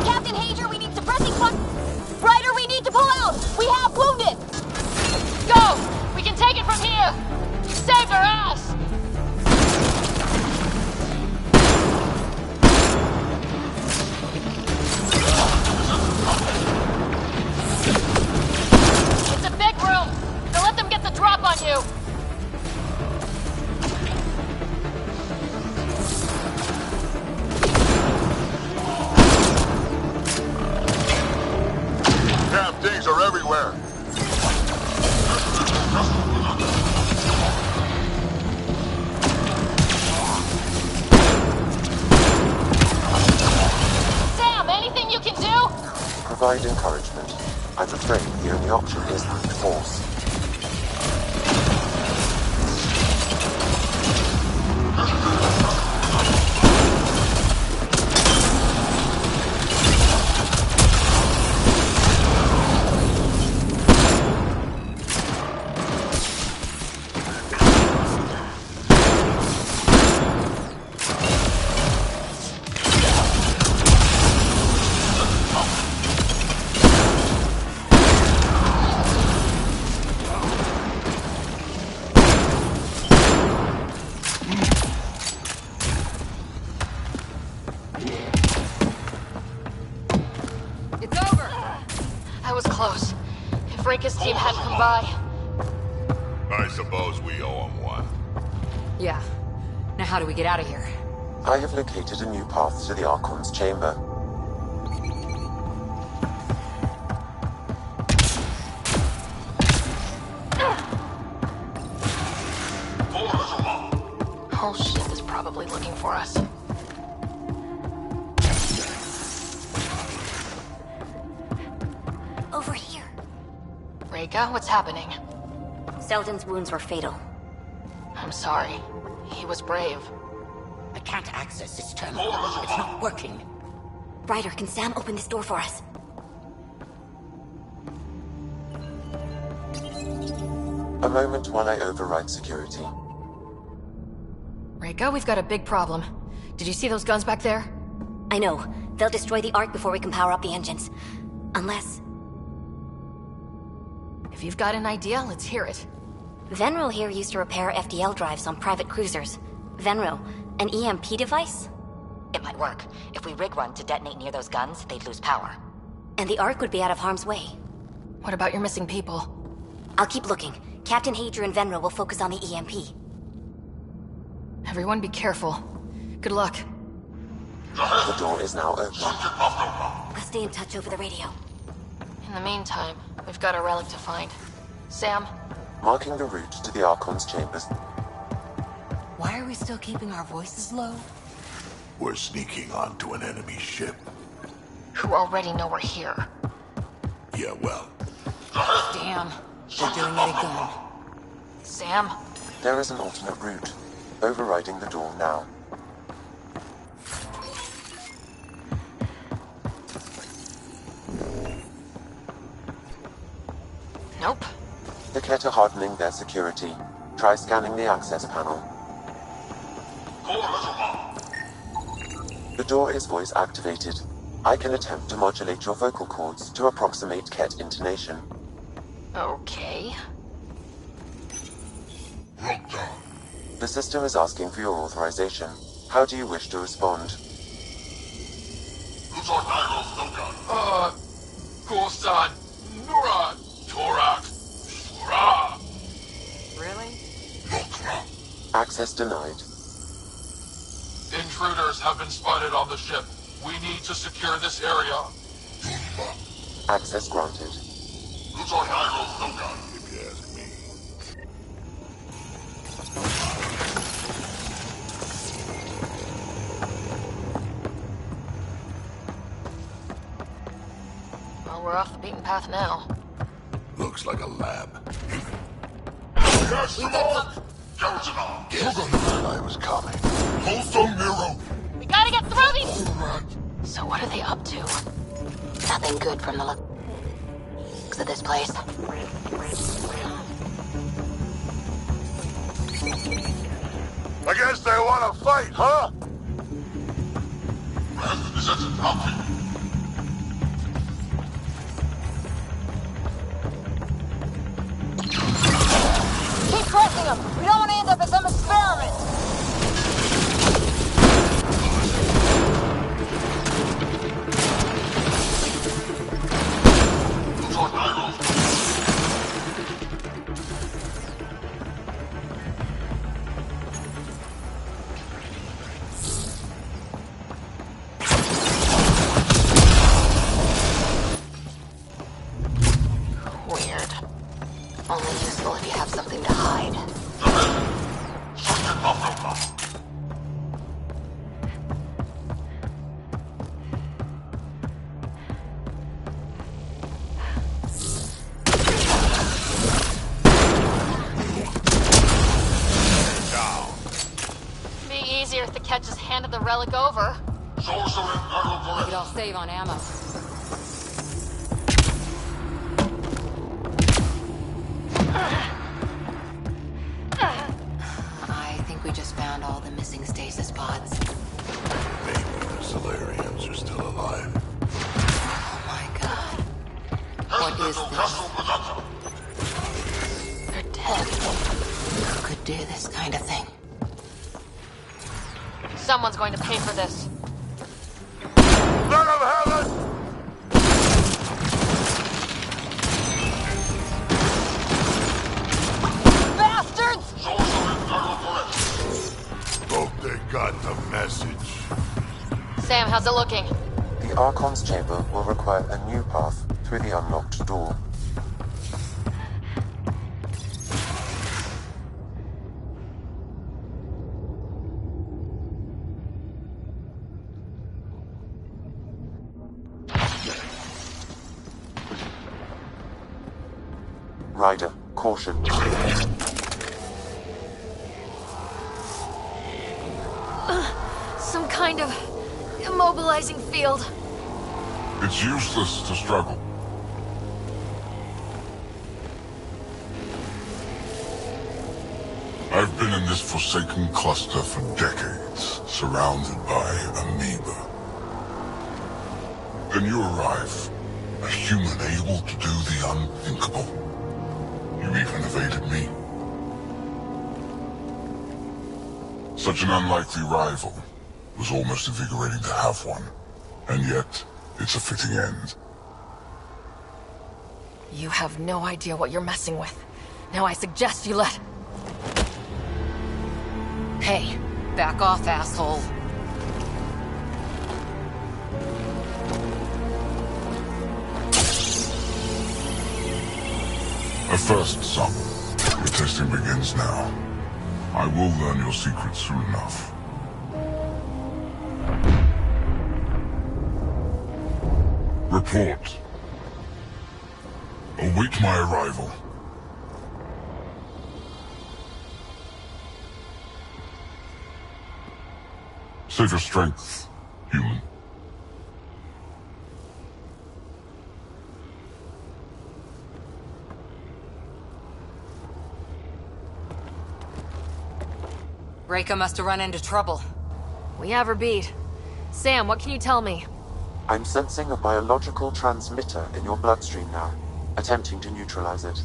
Captain Hager, we need suppressing fire! Ryder, we need to pull out! We have wounded! Go! We can take it from here! You saved our ass! It's a big room! Don't let them get the drop on you! Damn things are everywhere. Sam, anything you can do? Provide encouragement. I'm afraid the only option is force. It's over! That was close. If Fracas team hadn't come by. I suppose we owe him one. Yeah. Now how do we get out of here? I have located a new path to the Archon's chamber. Oh shit, is probably looking for us. Over here. Reka, what's happening? Selden's wounds were fatal. I'm sorry. He was brave. I can't access this terminal. It's not working. Ryder, can Sam open this door for us? A moment while I override security. Reka, we've got a big problem. Did you see those guns back there? I know. They'll destroy the Ark before we can power up the engines. Unless... If you've got an idea, let's hear it. Venro here used to repair FDL drives on private cruisers. Venro, an EMP device? It might work. If we rig one to detonate near those guns, they'd lose power. And the Ark would be out of harm's way. What about your missing people? I'll keep looking. Captain Hadra and Venro will focus on the EMP. Everyone be careful. Good luck. The door is now open. I'll stay in touch over the radio. In the meantime, we've got a relic to find. Sam? Marking the route to the Archon's chambers. Why are we still keeping our voices low? We're sneaking onto an enemy ship. Who already know we're here. Yeah, well. Damn. They're doing it again. Sam? There is an alternate route. Overriding the door now. Nope. The Kett are hardening their security. Try scanning the access panel. The door is voice activated. I can attempt to modulate your vocal cords to approximate Kett intonation. Okay. The system is asking for your authorization. How do you wish to respond? Korsan, Nura, Torak, Shura. Really? Access denied. Intruders have been spotted on the ship. We need to secure this area. Access granted. If you ask me. Well, we're off the beaten path now. Looks like a lab. Yes, I was coming. We gotta get through these! So what are they up to? Nothing good from the looks of this place. I guess they want to fight, huh? Keep pressing them! We don't want to end up in some experiment! Weird. Only useful if you have something to hide. Be easier if the Kett just handed the relic over. We could all save on ammo. I think we just found all the missing stasis pods. Maybe the Solarians are still alive. Oh my god. What is this? They're dead. Who could do this kind of thing? Someone's going to pay for this. Son of heaven! Sam, how's it looking? The Archon's chamber will require a new path through the unlocked door. Ryder, caution. Some kind of immobilizing field. It's useless to struggle. I've been in this forsaken cluster for decades, surrounded by amoeba. Then you arrive, a human able to do the unthinkable. You even evaded me. Such an unlikely rival. Was almost invigorating to have one. And yet, it's a fitting end. You have no idea what you're messing with. Now I suggest you let... Hey, back off, asshole. A first, son. Your testing begins now. I will learn your secrets soon enough. Report. Await my arrival. Save your strength, human. Reika must have run into trouble. We have her beat. Sam, what can you tell me? I'm sensing a biological transmitter in your bloodstream now, attempting to neutralize it.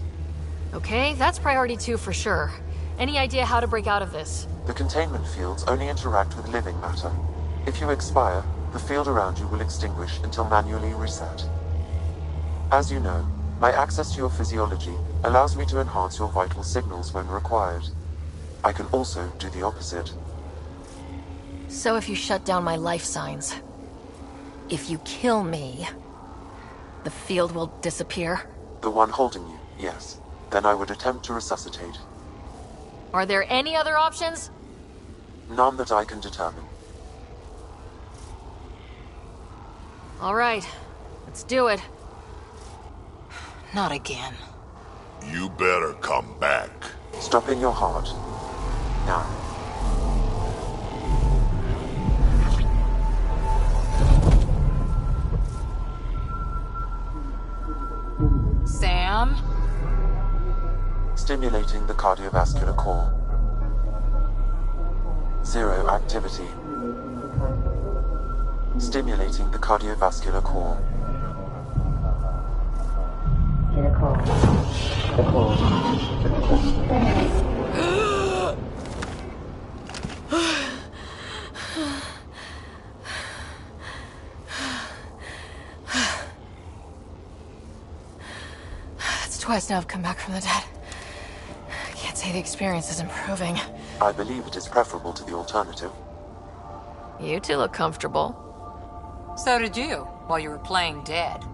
Okay, that's priority 2 for sure. Any idea how to break out of this? The containment fields only interact with living matter. If you expire, the field around you will extinguish until manually reset. As you know, my access to your physiology allows me to enhance your vital signals when required. I can also do the opposite. So if you shut down my life signs, if you kill me, the field will disappear? The one holding you, yes. Then I would attempt to resuscitate. Are there any other options? None that I can determine. All right, let's do it. Not again. You better come back. Stop in your heart. Now. Sam? Stimulating the cardiovascular core. 0 activity. Stimulating the cardiovascular core. That's twice now I've come back from the dead. I can't say the experience is improving. I believe it is preferable to the alternative. You two look comfortable. So did you, while you were playing dead.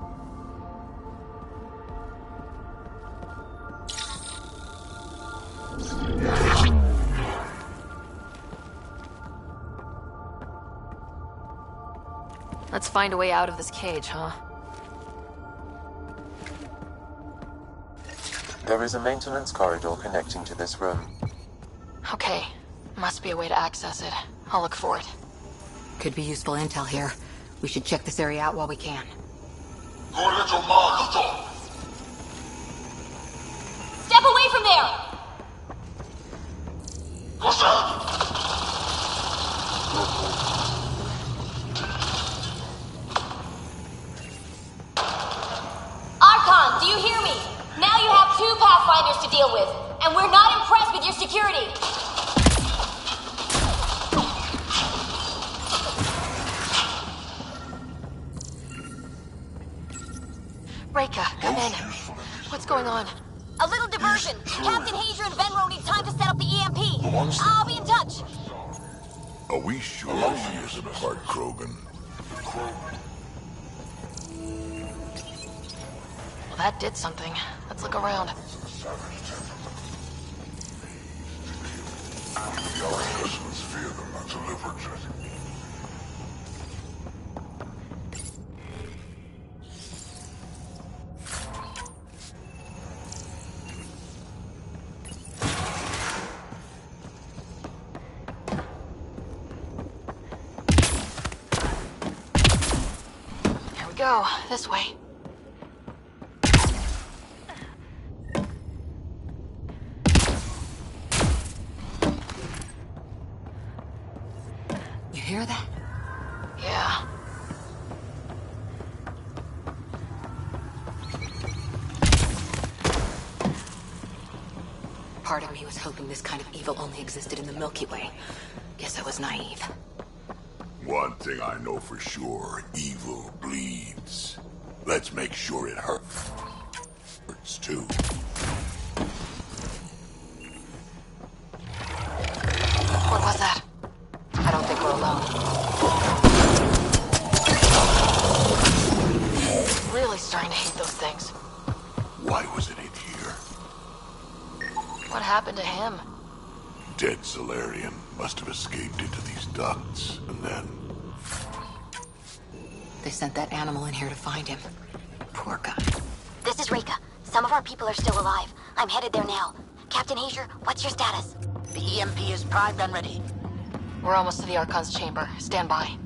Let's find a way out of this cage, huh? There is a maintenance corridor connecting to this room. Okay. Must be a way to access it. I'll look for it. Could be useful intel here. We should check this area out while we can. Step away from there! Archon, do you hear me? Now you have 2 Pathfinders to deal with, and we're not impressed with your security. Reika, come in. What's going on? A little diversion. Captain Hazer and Venro need time to set up the EMP. I'll be in touch. Are we sure she isn't part Krogan? Well, that did something. Let's look around. The Archons fear them not deliberate. Here we go. This way. You hear that? Yeah. Part of me was hoping this kind of evil only existed in the Milky Way. Guess I was naive. One thing I know for sure, evil bleeds. Let's make sure it hurts too. What was that? I don't think we're alone. Really starting to hate those things. Why was it in here? What happened to him? Dead Solarian must have escaped into these ducts, and then... They sent that animal in here to find him. Poor guy. This is Rika. Some of our people are still alive. I'm headed there now. Captain Hazer, what's your status? The EMP is primed and ready. We're almost to the Archon's chamber. Stand by.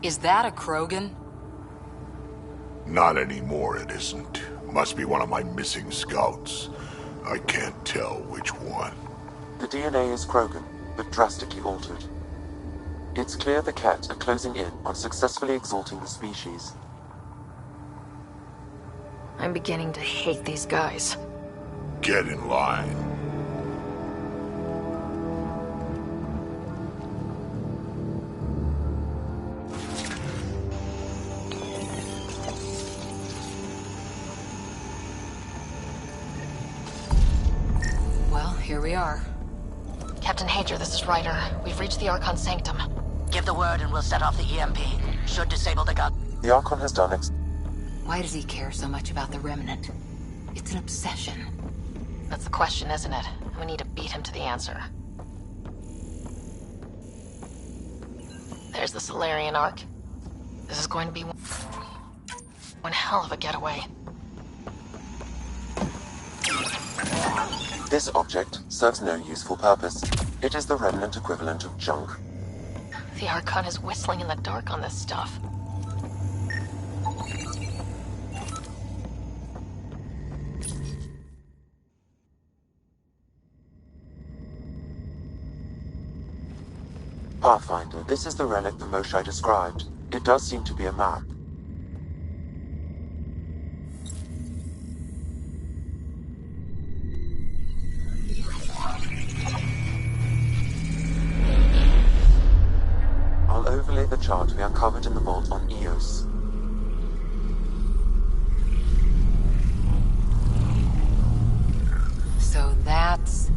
Is that a Krogan? Not anymore, it isn't. Must be one of my missing scouts. I can't tell which one. The DNA is Krogan, but drastically altered. It's clear the Cat are closing in on successfully exalting the species. I'm beginning to hate these guys. Get in line. Well, here we are. Captain Hager, this is Ryder. We've reached the Archon Sanctum. Give the word and we'll set off the EMP. Should disable the gun. The Archon has done Why does he care so much about the Remnant? It's an obsession. That's the question, isn't it? We need to beat him to the answer. There's the Solarian Ark. This is going to be one hell of a getaway. This object serves no useful purpose. It is the Remnant equivalent of junk. The Archon is whistling in the dark on this stuff. Pathfinder, this is the relic the Moshae described. It does seem to be a map. I'll overlay the chart we uncovered in the vault on Eos. So that's...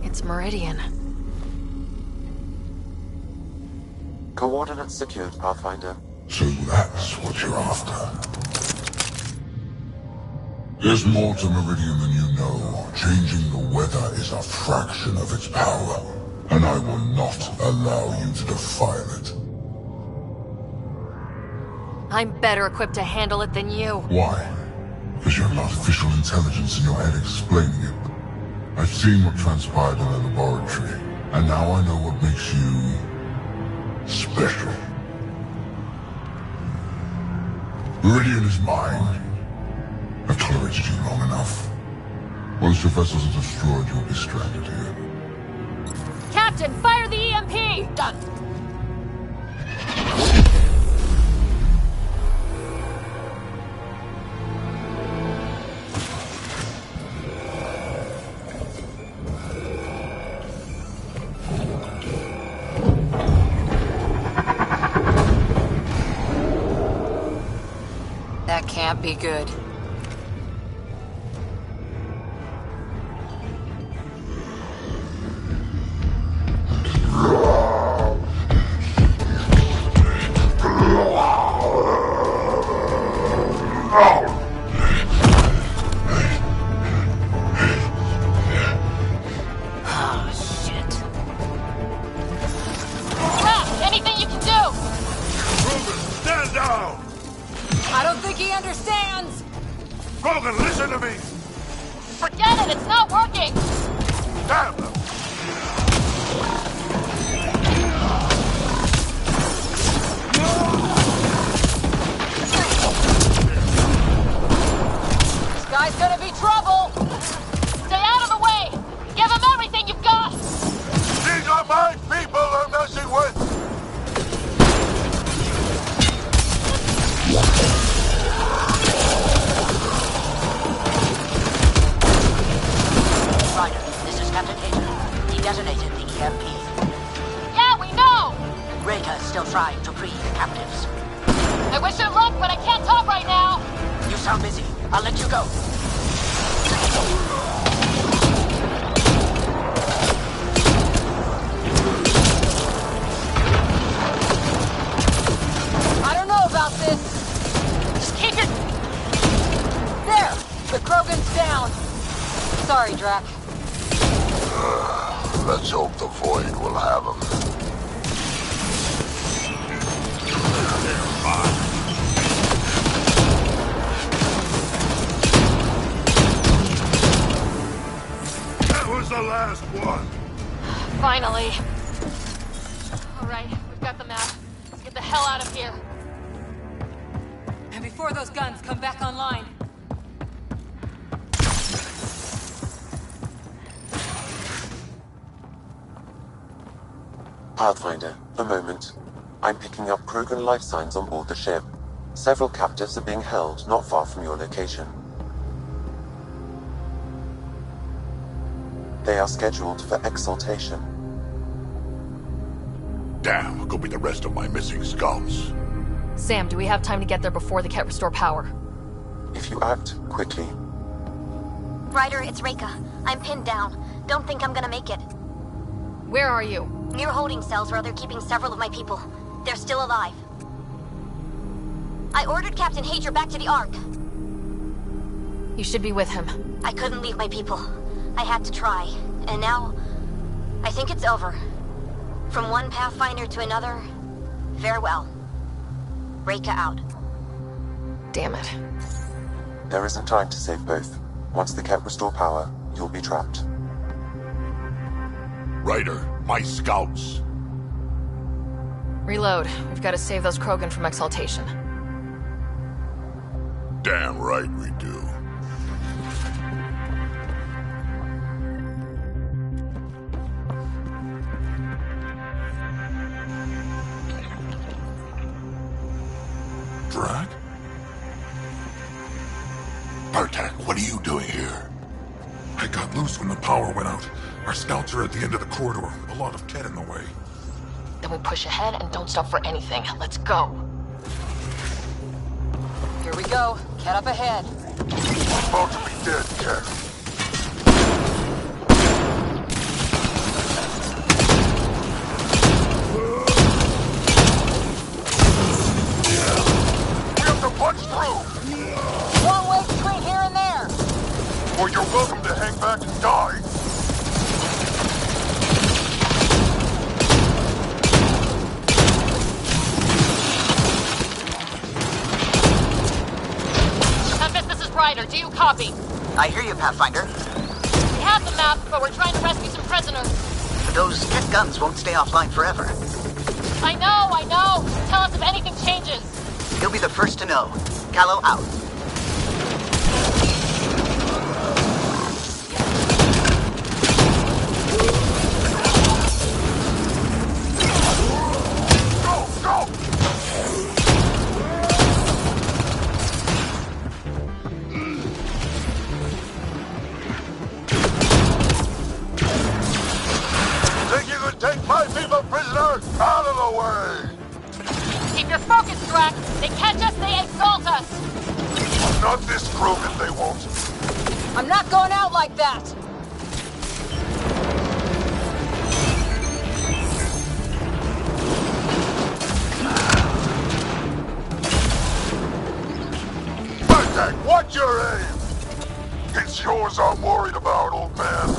It's Meridian. Coordinates secured, Pathfinder. So that's what you're after. There's more to Meridian than you know. Changing the weather is a fraction of its power, and I will not allow you to defile it. I'm better equipped to handle it than you. Why? Because you have artificial intelligence in your head explaining it. I've seen what transpired in the laboratory. And now I know what makes you special. Viridian is mine. I've tolerated you long enough. Once your vessels are destroyed, you'll be stranded here. Captain, fire the EMP! Done. That can't be good. Let's hope the Void will have him. That was the last one. Finally. All right, we've got the map. Let's get the hell out of here. And before those guns come back online. Pathfinder, a moment. I'm picking up Krogan life signs on board the ship. Several captives are being held not far from your location. They are scheduled for exaltation. Damn, go be the rest of my missing scouts. Sam, do we have time to get there before the Ket restore power? If you act quickly. Ryder, it's Reika. I'm pinned down. Don't think I'm gonna make it. Where are you? Near holding cells where they're keeping several of my people. They're still alive. I ordered Captain Hager back to the Ark. You should be with him. I couldn't leave my people. I had to try. And now, I think it's over. From one Pathfinder to another, farewell. Reika out. Damn it. There isn't time to save both. Once the Ket restore power, you'll be trapped. Ryder, my scouts. Reload. We've got to save those Krogan from exaltation. Damn right we do. Drag? Bartak, what are you doing here? I got loose when the power went out. Our scouts are at the end of the corridor with a lot of Ket in the way. Then we push ahead and don't stop for anything. Let's go. Here we go. Ket up ahead. About to be dead, Ket. We have to punch through! Long way between here and there! Or you're welcome to hang back and die. Ryder, do you copy? I hear you, Pathfinder. We have the map, but we're trying to rescue some prisoners. Those Ket guns won't stay offline forever. I know! Tell us if anything changes! You'll be the first to know. Callow out. Take my people prisoner out of the way! Keep your focus, Drax! They catch us, they exalt us! Not this broken, they won't. I'm not going out like that! Bartek, watch your aim! It's yours I'm worried about, old man.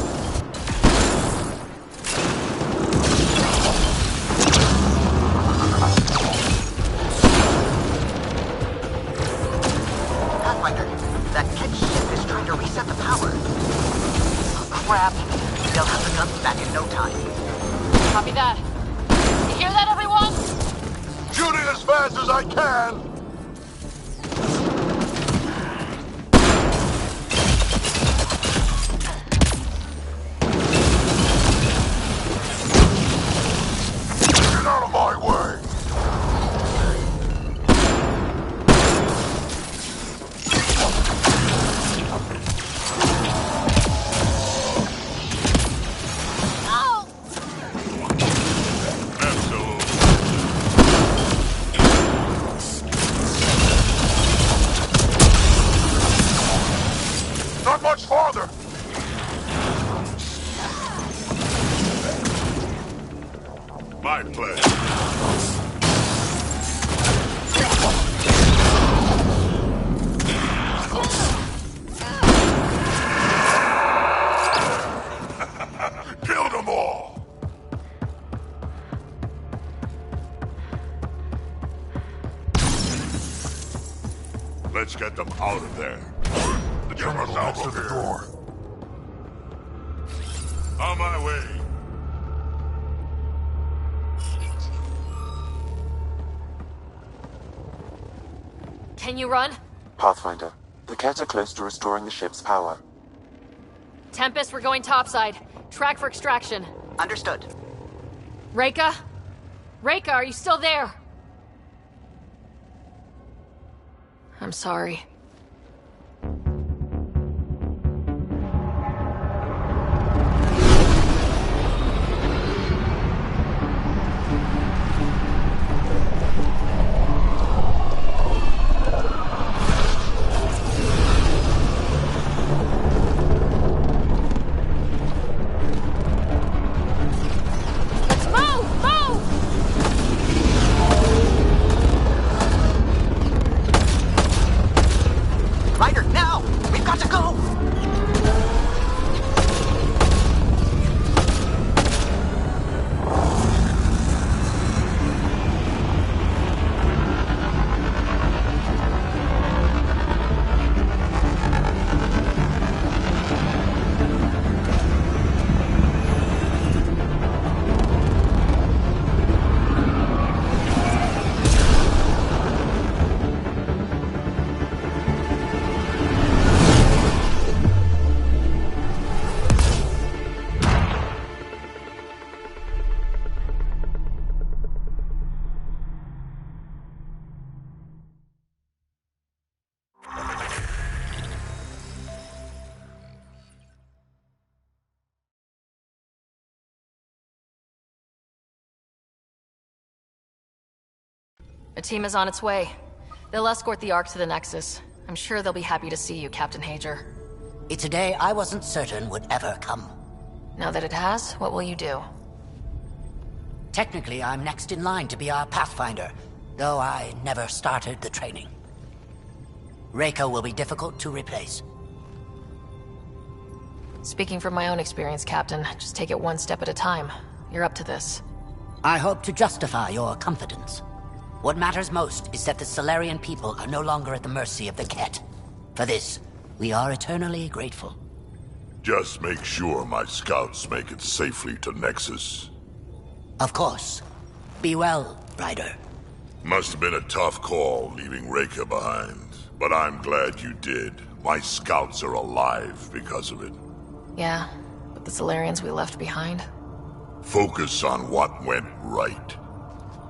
That Ket ship is trying to reset the power. Oh, crap. They'll have the guns back in no time. Copy that. You hear that, everyone? Shooting as fast as I can! Get out of my way! Not much farther! My pleasure. Kill them all! Let's get them out of there. The terminal next to the door. On my way. Can you run? Pathfinder, the Ket are close to restoring the ship's power. Tempest, we're going topside. Track for extraction. Understood. Reika? Reika, are you still there? I'm sorry. A team is on its way. They'll escort the Ark to the Nexus. I'm sure they'll be happy to see you, Captain Hager. It's a day I wasn't certain would ever come. Now that it has, what will you do? Technically, I'm next in line to be our Pathfinder, though I never started the training. Reika will be difficult to replace. Speaking from my own experience, Captain, just take it one step at a time. You're up to this. I hope to justify your confidence. What matters most is that the Solarian people are no longer at the mercy of the Ket. For this, we are eternally grateful. Just make sure my scouts make it safely to Nexus. Of course. Be well, Ryder. Must have been a tough call leaving Reika behind, but I'm glad you did. My scouts are alive because of it. Yeah, but the Solarians we left behind? Focus on what went right.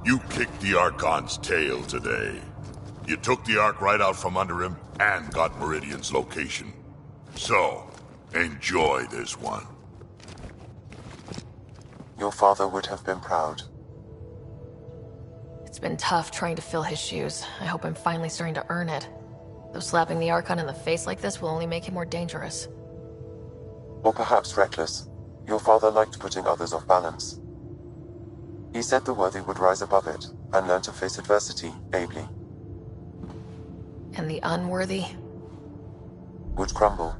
You kicked the Archon's tail today. You took the Ark right out from under him and got Meridian's location. So, enjoy this one. Your father would have been proud. It's been tough trying to fill his shoes. I hope I'm finally starting to earn it. Though slapping the Archon in the face like this will only make him more dangerous. Or perhaps reckless. Your father liked putting others off balance. He said the worthy would rise above it and learn to face adversity ably. And the unworthy? Would crumble.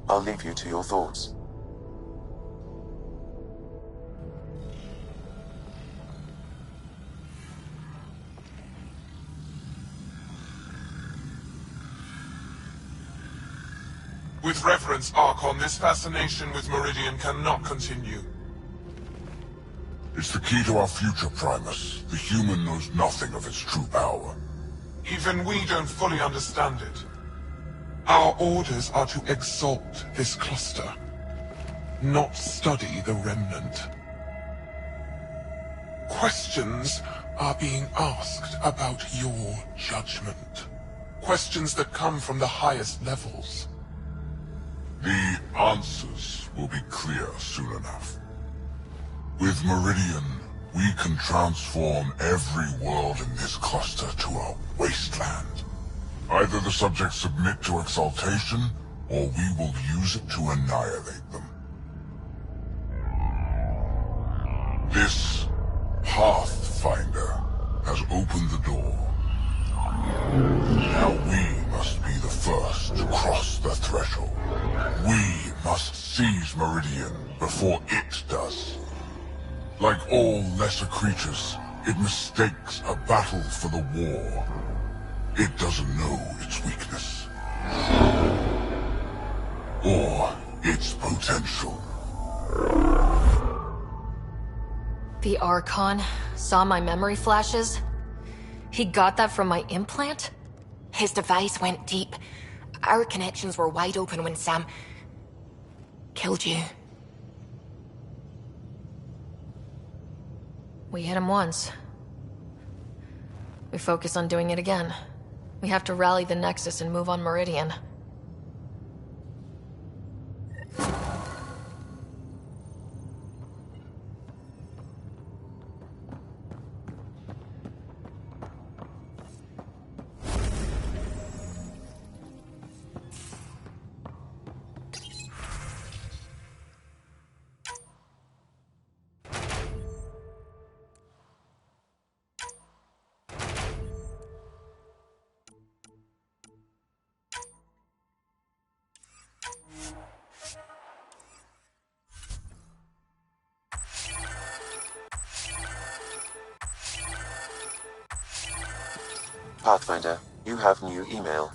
I'll leave you to your thoughts. With reverence, Archon, this fascination with Meridian cannot continue. It's the key to our future, Primus. The human knows nothing of its true power. Even we don't fully understand it. Our orders are to exalt this cluster, not study the remnant. Questions are being asked about your judgment. Questions that come from the highest levels. The answers will be clear soon enough. With Meridian, we can transform every world in this cluster to a wasteland. Either the subjects submit to exaltation, or we will use it to annihilate them. This Pathfinder has opened the door. Now we must be the first to cross the threshold. We must seize Meridian before it does. Like all lesser creatures, it mistakes a battle for the war. It doesn't know its weakness. Or its potential. The Archon saw my memory flashes? He got that from my implant? His device went deep. Our connections were wide open when Sam killed you. We hit him once. We focus on doing it again. We have to rally the Nexus and move on Meridian. Pathfinder, you have new email.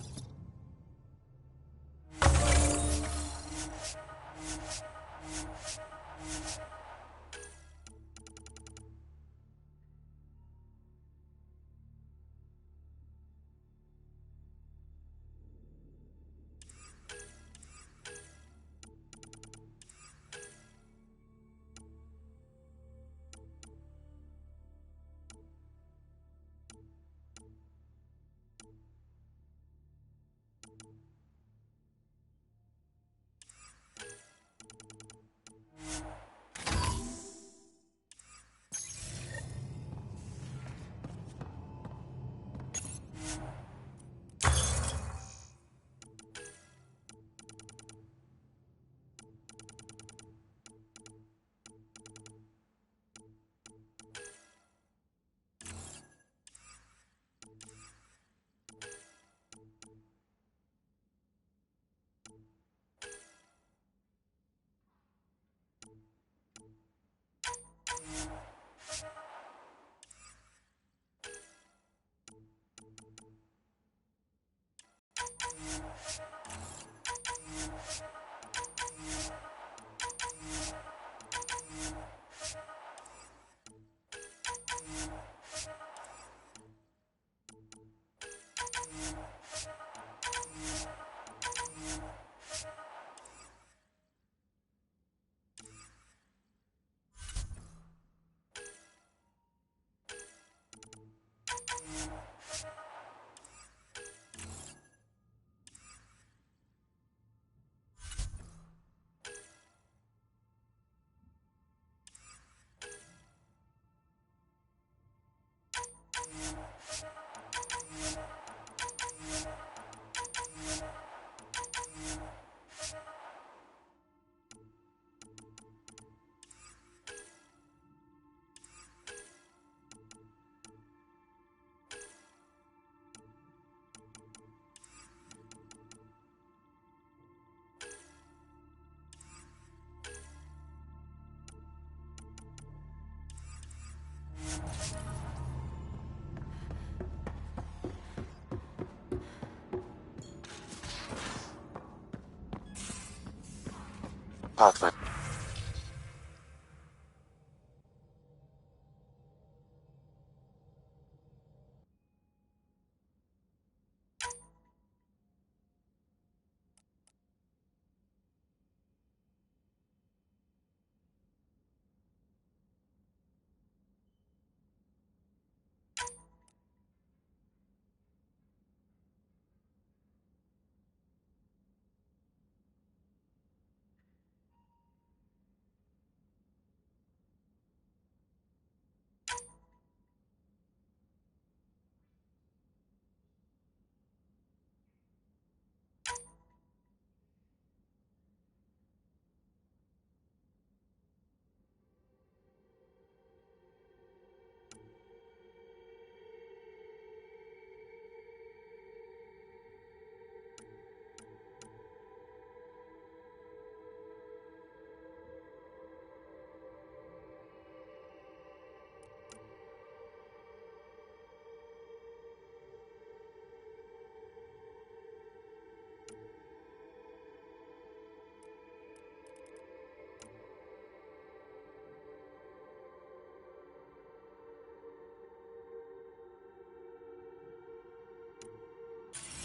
Pathfinder.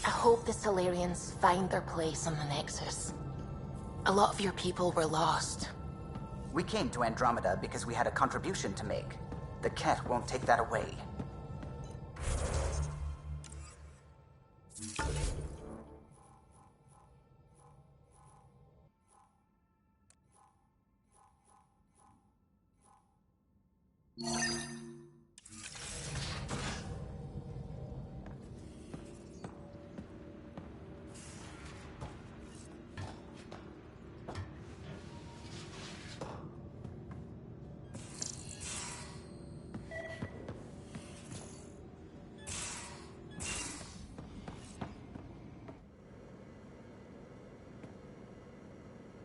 I hope the Solarians find their place on the Nexus. A lot of your people were lost. We came to Andromeda because we had a contribution to make. The Ket won't take that away.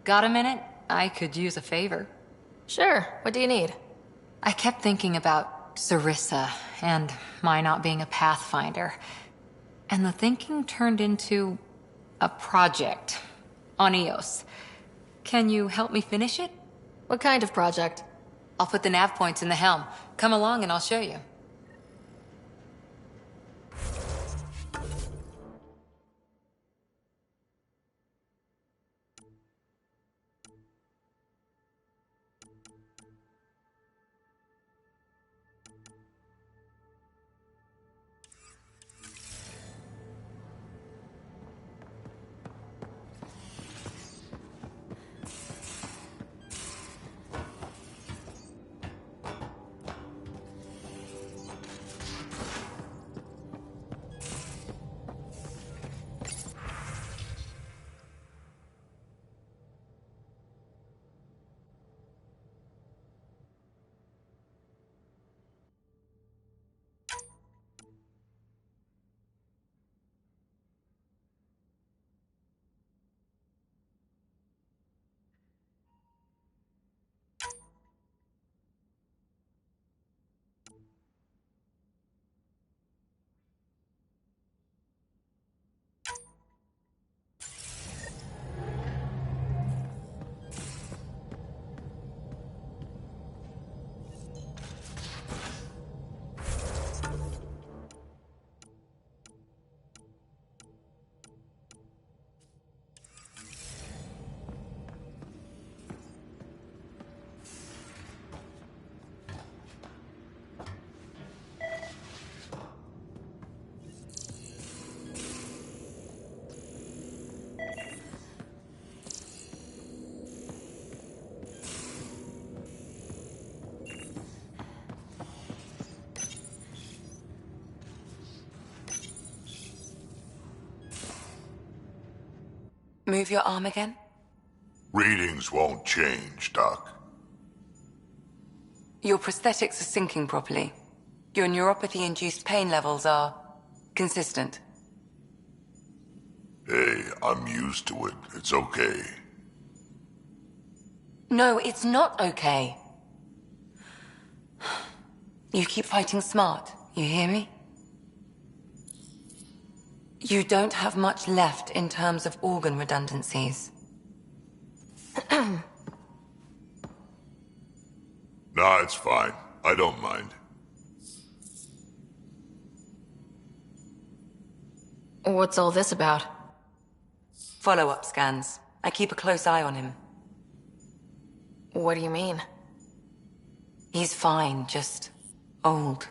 Got a minute? I could use a favor. Sure, what do you need? I kept thinking about Sarissa and my not being a Pathfinder. And the thinking turned into a project on Eos. Can you help me finish it? What kind of project? I'll put the nav points in the helm. Come along and I'll show you. Move your arm again? Readings won't change, Doc. Your prosthetics are syncing properly. Your neuropathy-induced pain levels are consistent. Hey, I'm used to it. It's okay. No, it's not okay. You keep fighting smart, you hear me? You don't have much left in terms of organ redundancies. Nah, it's fine. I don't mind. What's all this about? Follow-up scans. I keep a close eye on him. What do you mean? He's fine, just old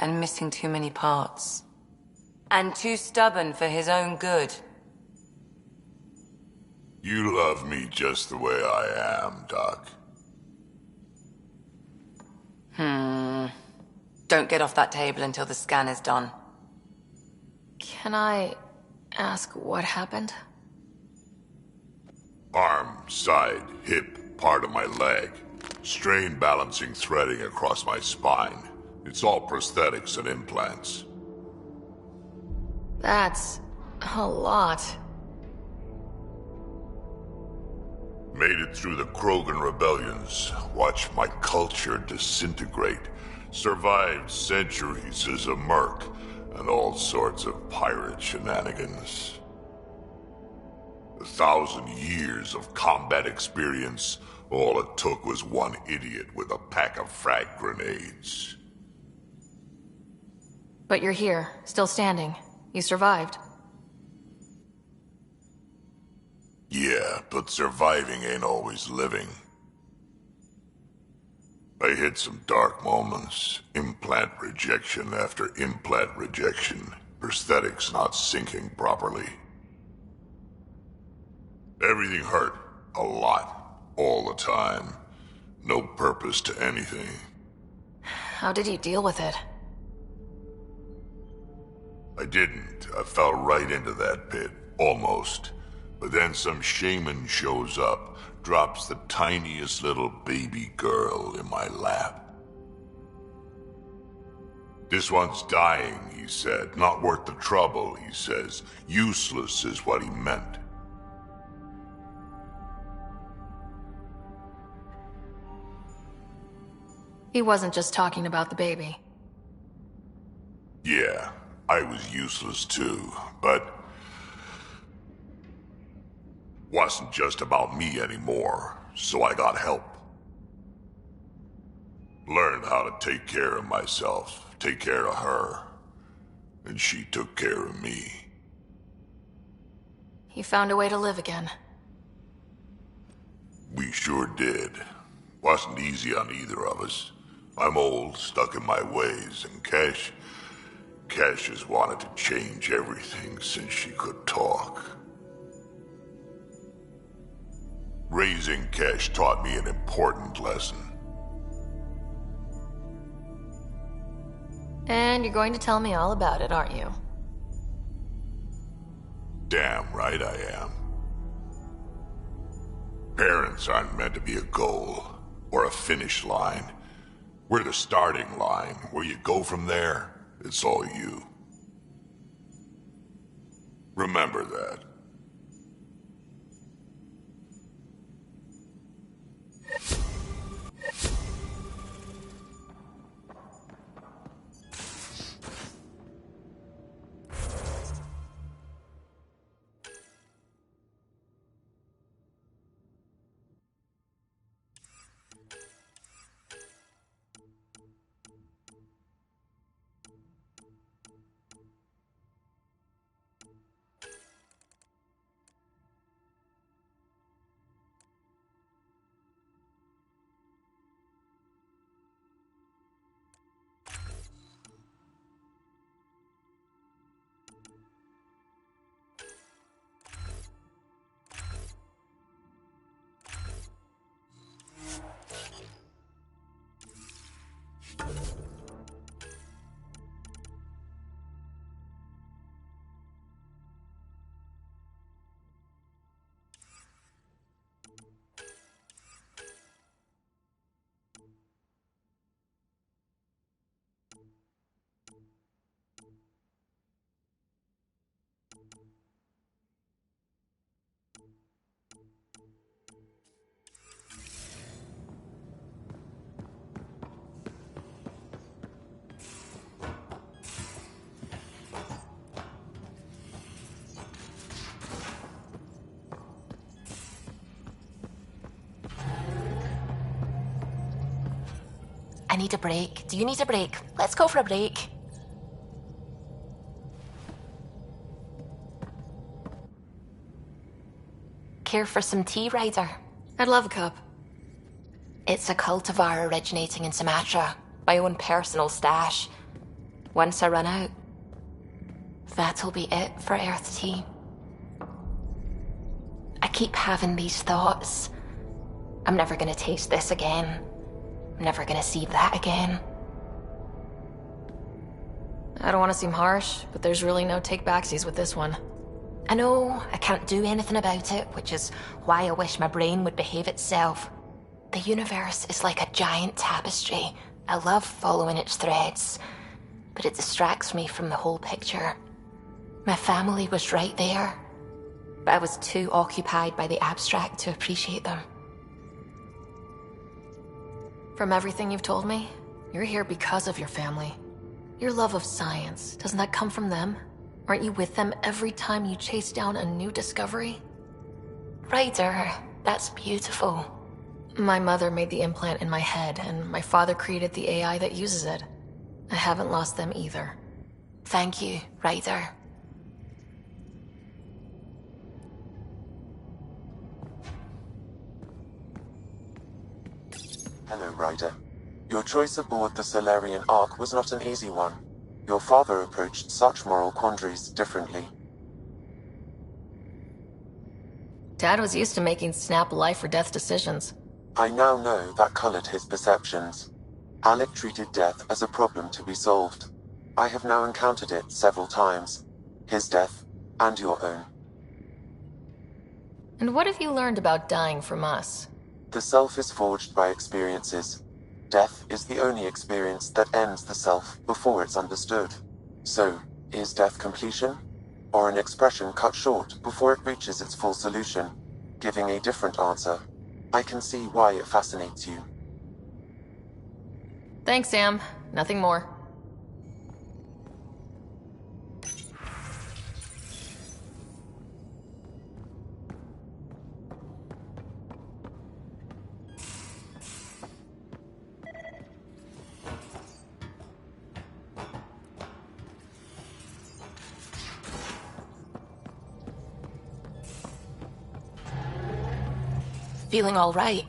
and missing too many parts. And too stubborn for his own good. You love me just the way I am, Doc. Don't get off that table until the scan is done. Can I ask what happened? Arm, side, hip, part of my leg. Strain balancing threading across my spine. It's all prosthetics and implants. That's a lot. Made it through the Krogan rebellions. Watched my culture disintegrate. Survived centuries as a merc. And all sorts of pirate shenanigans. 1,000 years of combat experience. All it took was one idiot with a pack of frag grenades. But you're here, still standing. You survived. Yeah, but surviving ain't always living. I hit some dark moments. Implant rejection after implant rejection. Prosthetics not syncing properly. Everything hurt. A lot. All the time. No purpose to anything. How did you deal with it? I didn't. I fell right into that pit. Almost. But then some shaman shows up, drops the tiniest little baby girl in my lap. This one's dying, he said. Not worth the trouble, he says. Useless is what he meant. He wasn't just talking about the baby. Yeah, I was useless too, but wasn't just about me anymore, so I got help. Learned how to take care of myself, take care of her, and she took care of me. He found a way to live again. We sure did. Wasn't easy on either of us. I'm old, stuck in my ways, and Cash has wanted to change everything since she could talk. Raising Cash taught me an important lesson. And you're going to tell me all about it, aren't you? Damn right I am. Parents aren't meant to be a goal, or a finish line. We're the starting line. Where you go from there, it's all you. Remember that. I need a break. Do you need a break? Let's go for a break. Care for some tea, Ryder? I'd love a cup. It's a cultivar originating in Sumatra. My own personal stash. Once I run out, that'll be it for Earth tea. I keep having these thoughts. I'm never gonna taste this again. I'm never gonna see that again. I don't want to seem harsh, but there's really no take-backsies with this one. I know I can't do anything about it, which is why I wish my brain would behave itself. The universe is like a giant tapestry. I love following its threads, but it distracts me from the whole picture. My family was right there, but I was too occupied by the abstract to appreciate them. From everything you've told me, you're here because of your family. Your love of science, doesn't that come from them? Aren't you with them every time you chase down a new discovery? Ryder, that's beautiful. My mother made the implant in my head, and my father created the AI that uses it. I haven't lost them either. Thank you, Ryder. Hello, Ryder. Your choice aboard the Solarian Ark was not an easy one. Your father approached such moral quandaries differently. Dad was used to making snap life-or-death decisions. I now know that colored his perceptions. Alec treated death as a problem to be solved. I have now encountered it several times. His death, and your own. And what have you learned about dying from us? The self is forged by experiences. Death is the only experience that ends the self before it's understood. So, is death completion? Or an expression cut short before it reaches its full solution, giving a different answer? I can see why it fascinates you. Thanks, Sam. Nothing more. Feeling all right?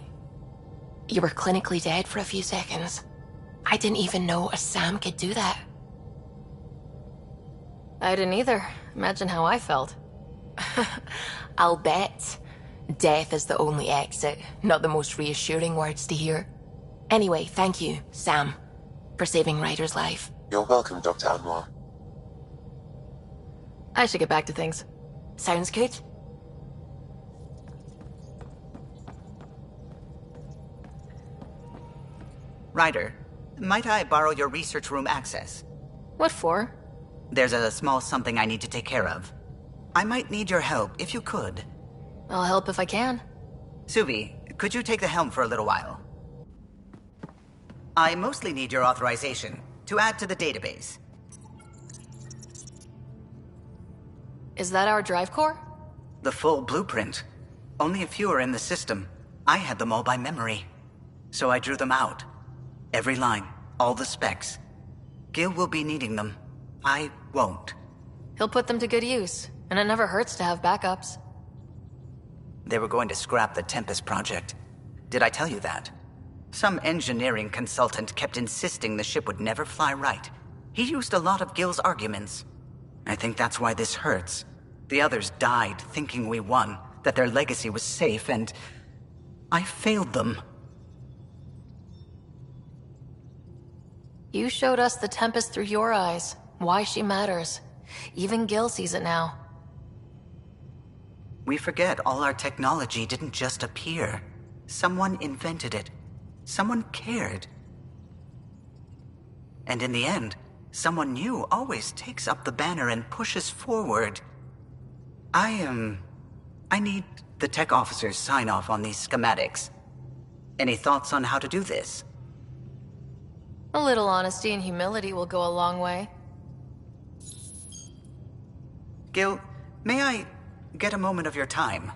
You were clinically dead for a few seconds. I didn't even know a Sam could do that. I didn't either. Imagine how I felt. I'll bet. Death is the only exit, not the most reassuring words to hear. Anyway, thank you, Sam, for saving Ryder's life. You're welcome, Dr. Anwar. I should get back to things. Sounds good. Ryder, might I borrow your research room access? What for? There's a small something I need to take care of. I might need your help if you could. I'll help if I can. Suvi, could you take the helm for a little while? I mostly need your authorization to add to the database. Is that our drive core? The full blueprint. Only a few are in the system. I had them all by memory. So I drew them out. Every line, all the specs. Gil will be needing them. I won't. He'll put them to good use, and it never hurts to have backups. They were going to scrap the Tempest project. Did I tell you that? Some engineering consultant kept insisting the ship would never fly right. He used a lot of Gil's arguments. I think that's why this hurts. The others died thinking we won, that their legacy was safe, and I failed them. You showed us the Tempest through your eyes, why she matters. Even Gil sees it now. We forget all our technology didn't just appear. Someone invented it. Someone cared. And in the end, someone new always takes up the banner and pushes forward. I need the tech officer's sign-off on these schematics. Any thoughts on how to do this? A little honesty and humility will go a long way. Gil, may I get a moment of your time?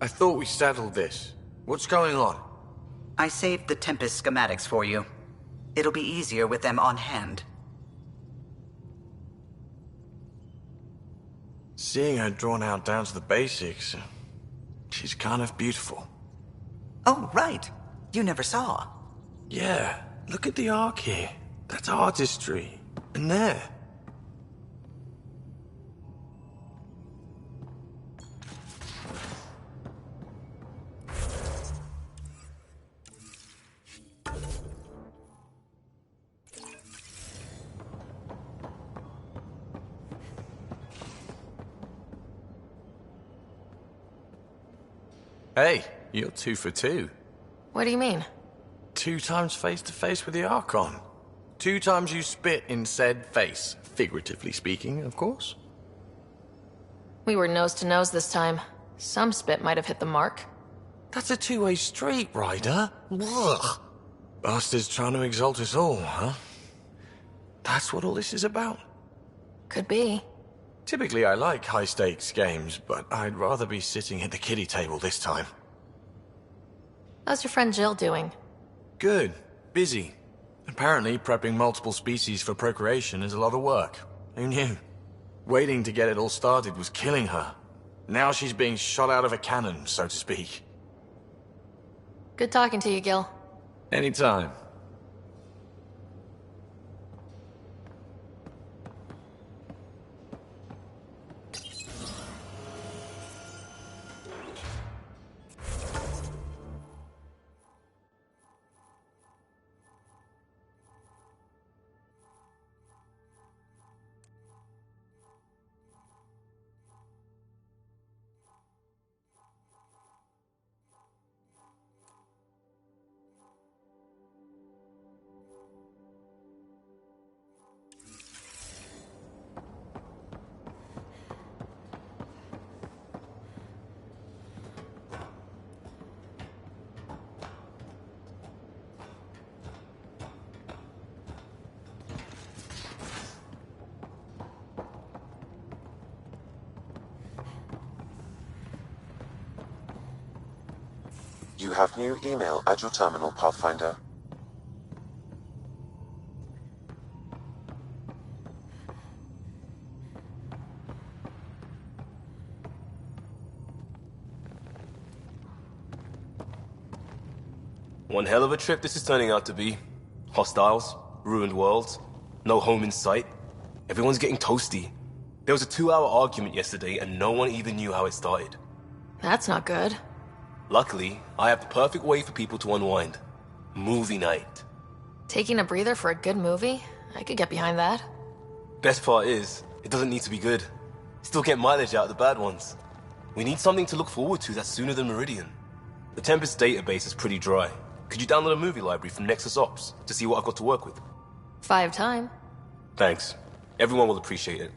I thought we settled this. What's going on? I saved the Tempest schematics for you. It'll be easier with them on hand. Seeing her drawn out down to the basics, she's kind of beautiful. Oh, right. You never saw. Yeah, look at the arc here. That's artistry. And there. Hey, you're 2 for 2. What do you mean? 2 times face-to-face with the Archon. 2 times you spit in said face. Figuratively speaking, of course. We were nose to nose this time. Some spit might have hit the mark. That's a 2-way street, Ryder. Ugh. Bastard's trying to exalt us all, huh? That's what all this is about? Could be. Typically I like high-stakes games, but I'd rather be sitting at the kiddie table this time. How's your friend Jill doing? Good. Busy. Apparently, prepping multiple species for procreation is a lot of work. Who knew? Waiting to get it all started was killing her. Now she's being shot out of a cannon, so to speak. Good talking to you, Gil. Anytime. You have new email at your terminal, Pathfinder. One hell of a trip this is turning out to be. Hostiles, ruined worlds, no home in sight. Everyone's getting toasty. There was a 2-hour argument yesterday and no one even knew how it started. That's not good. Luckily, I have the perfect way for people to unwind. Movie night. Taking a breather for a good movie? I could get behind that. Best part is, it doesn't need to be good. Still get mileage out of the bad ones. We need something to look forward to that's sooner than Meridian. The Tempest database is pretty dry. Could you download a movie library from Nexus Ops to see what I've got to work with? 5 time. Thanks. Everyone will appreciate it.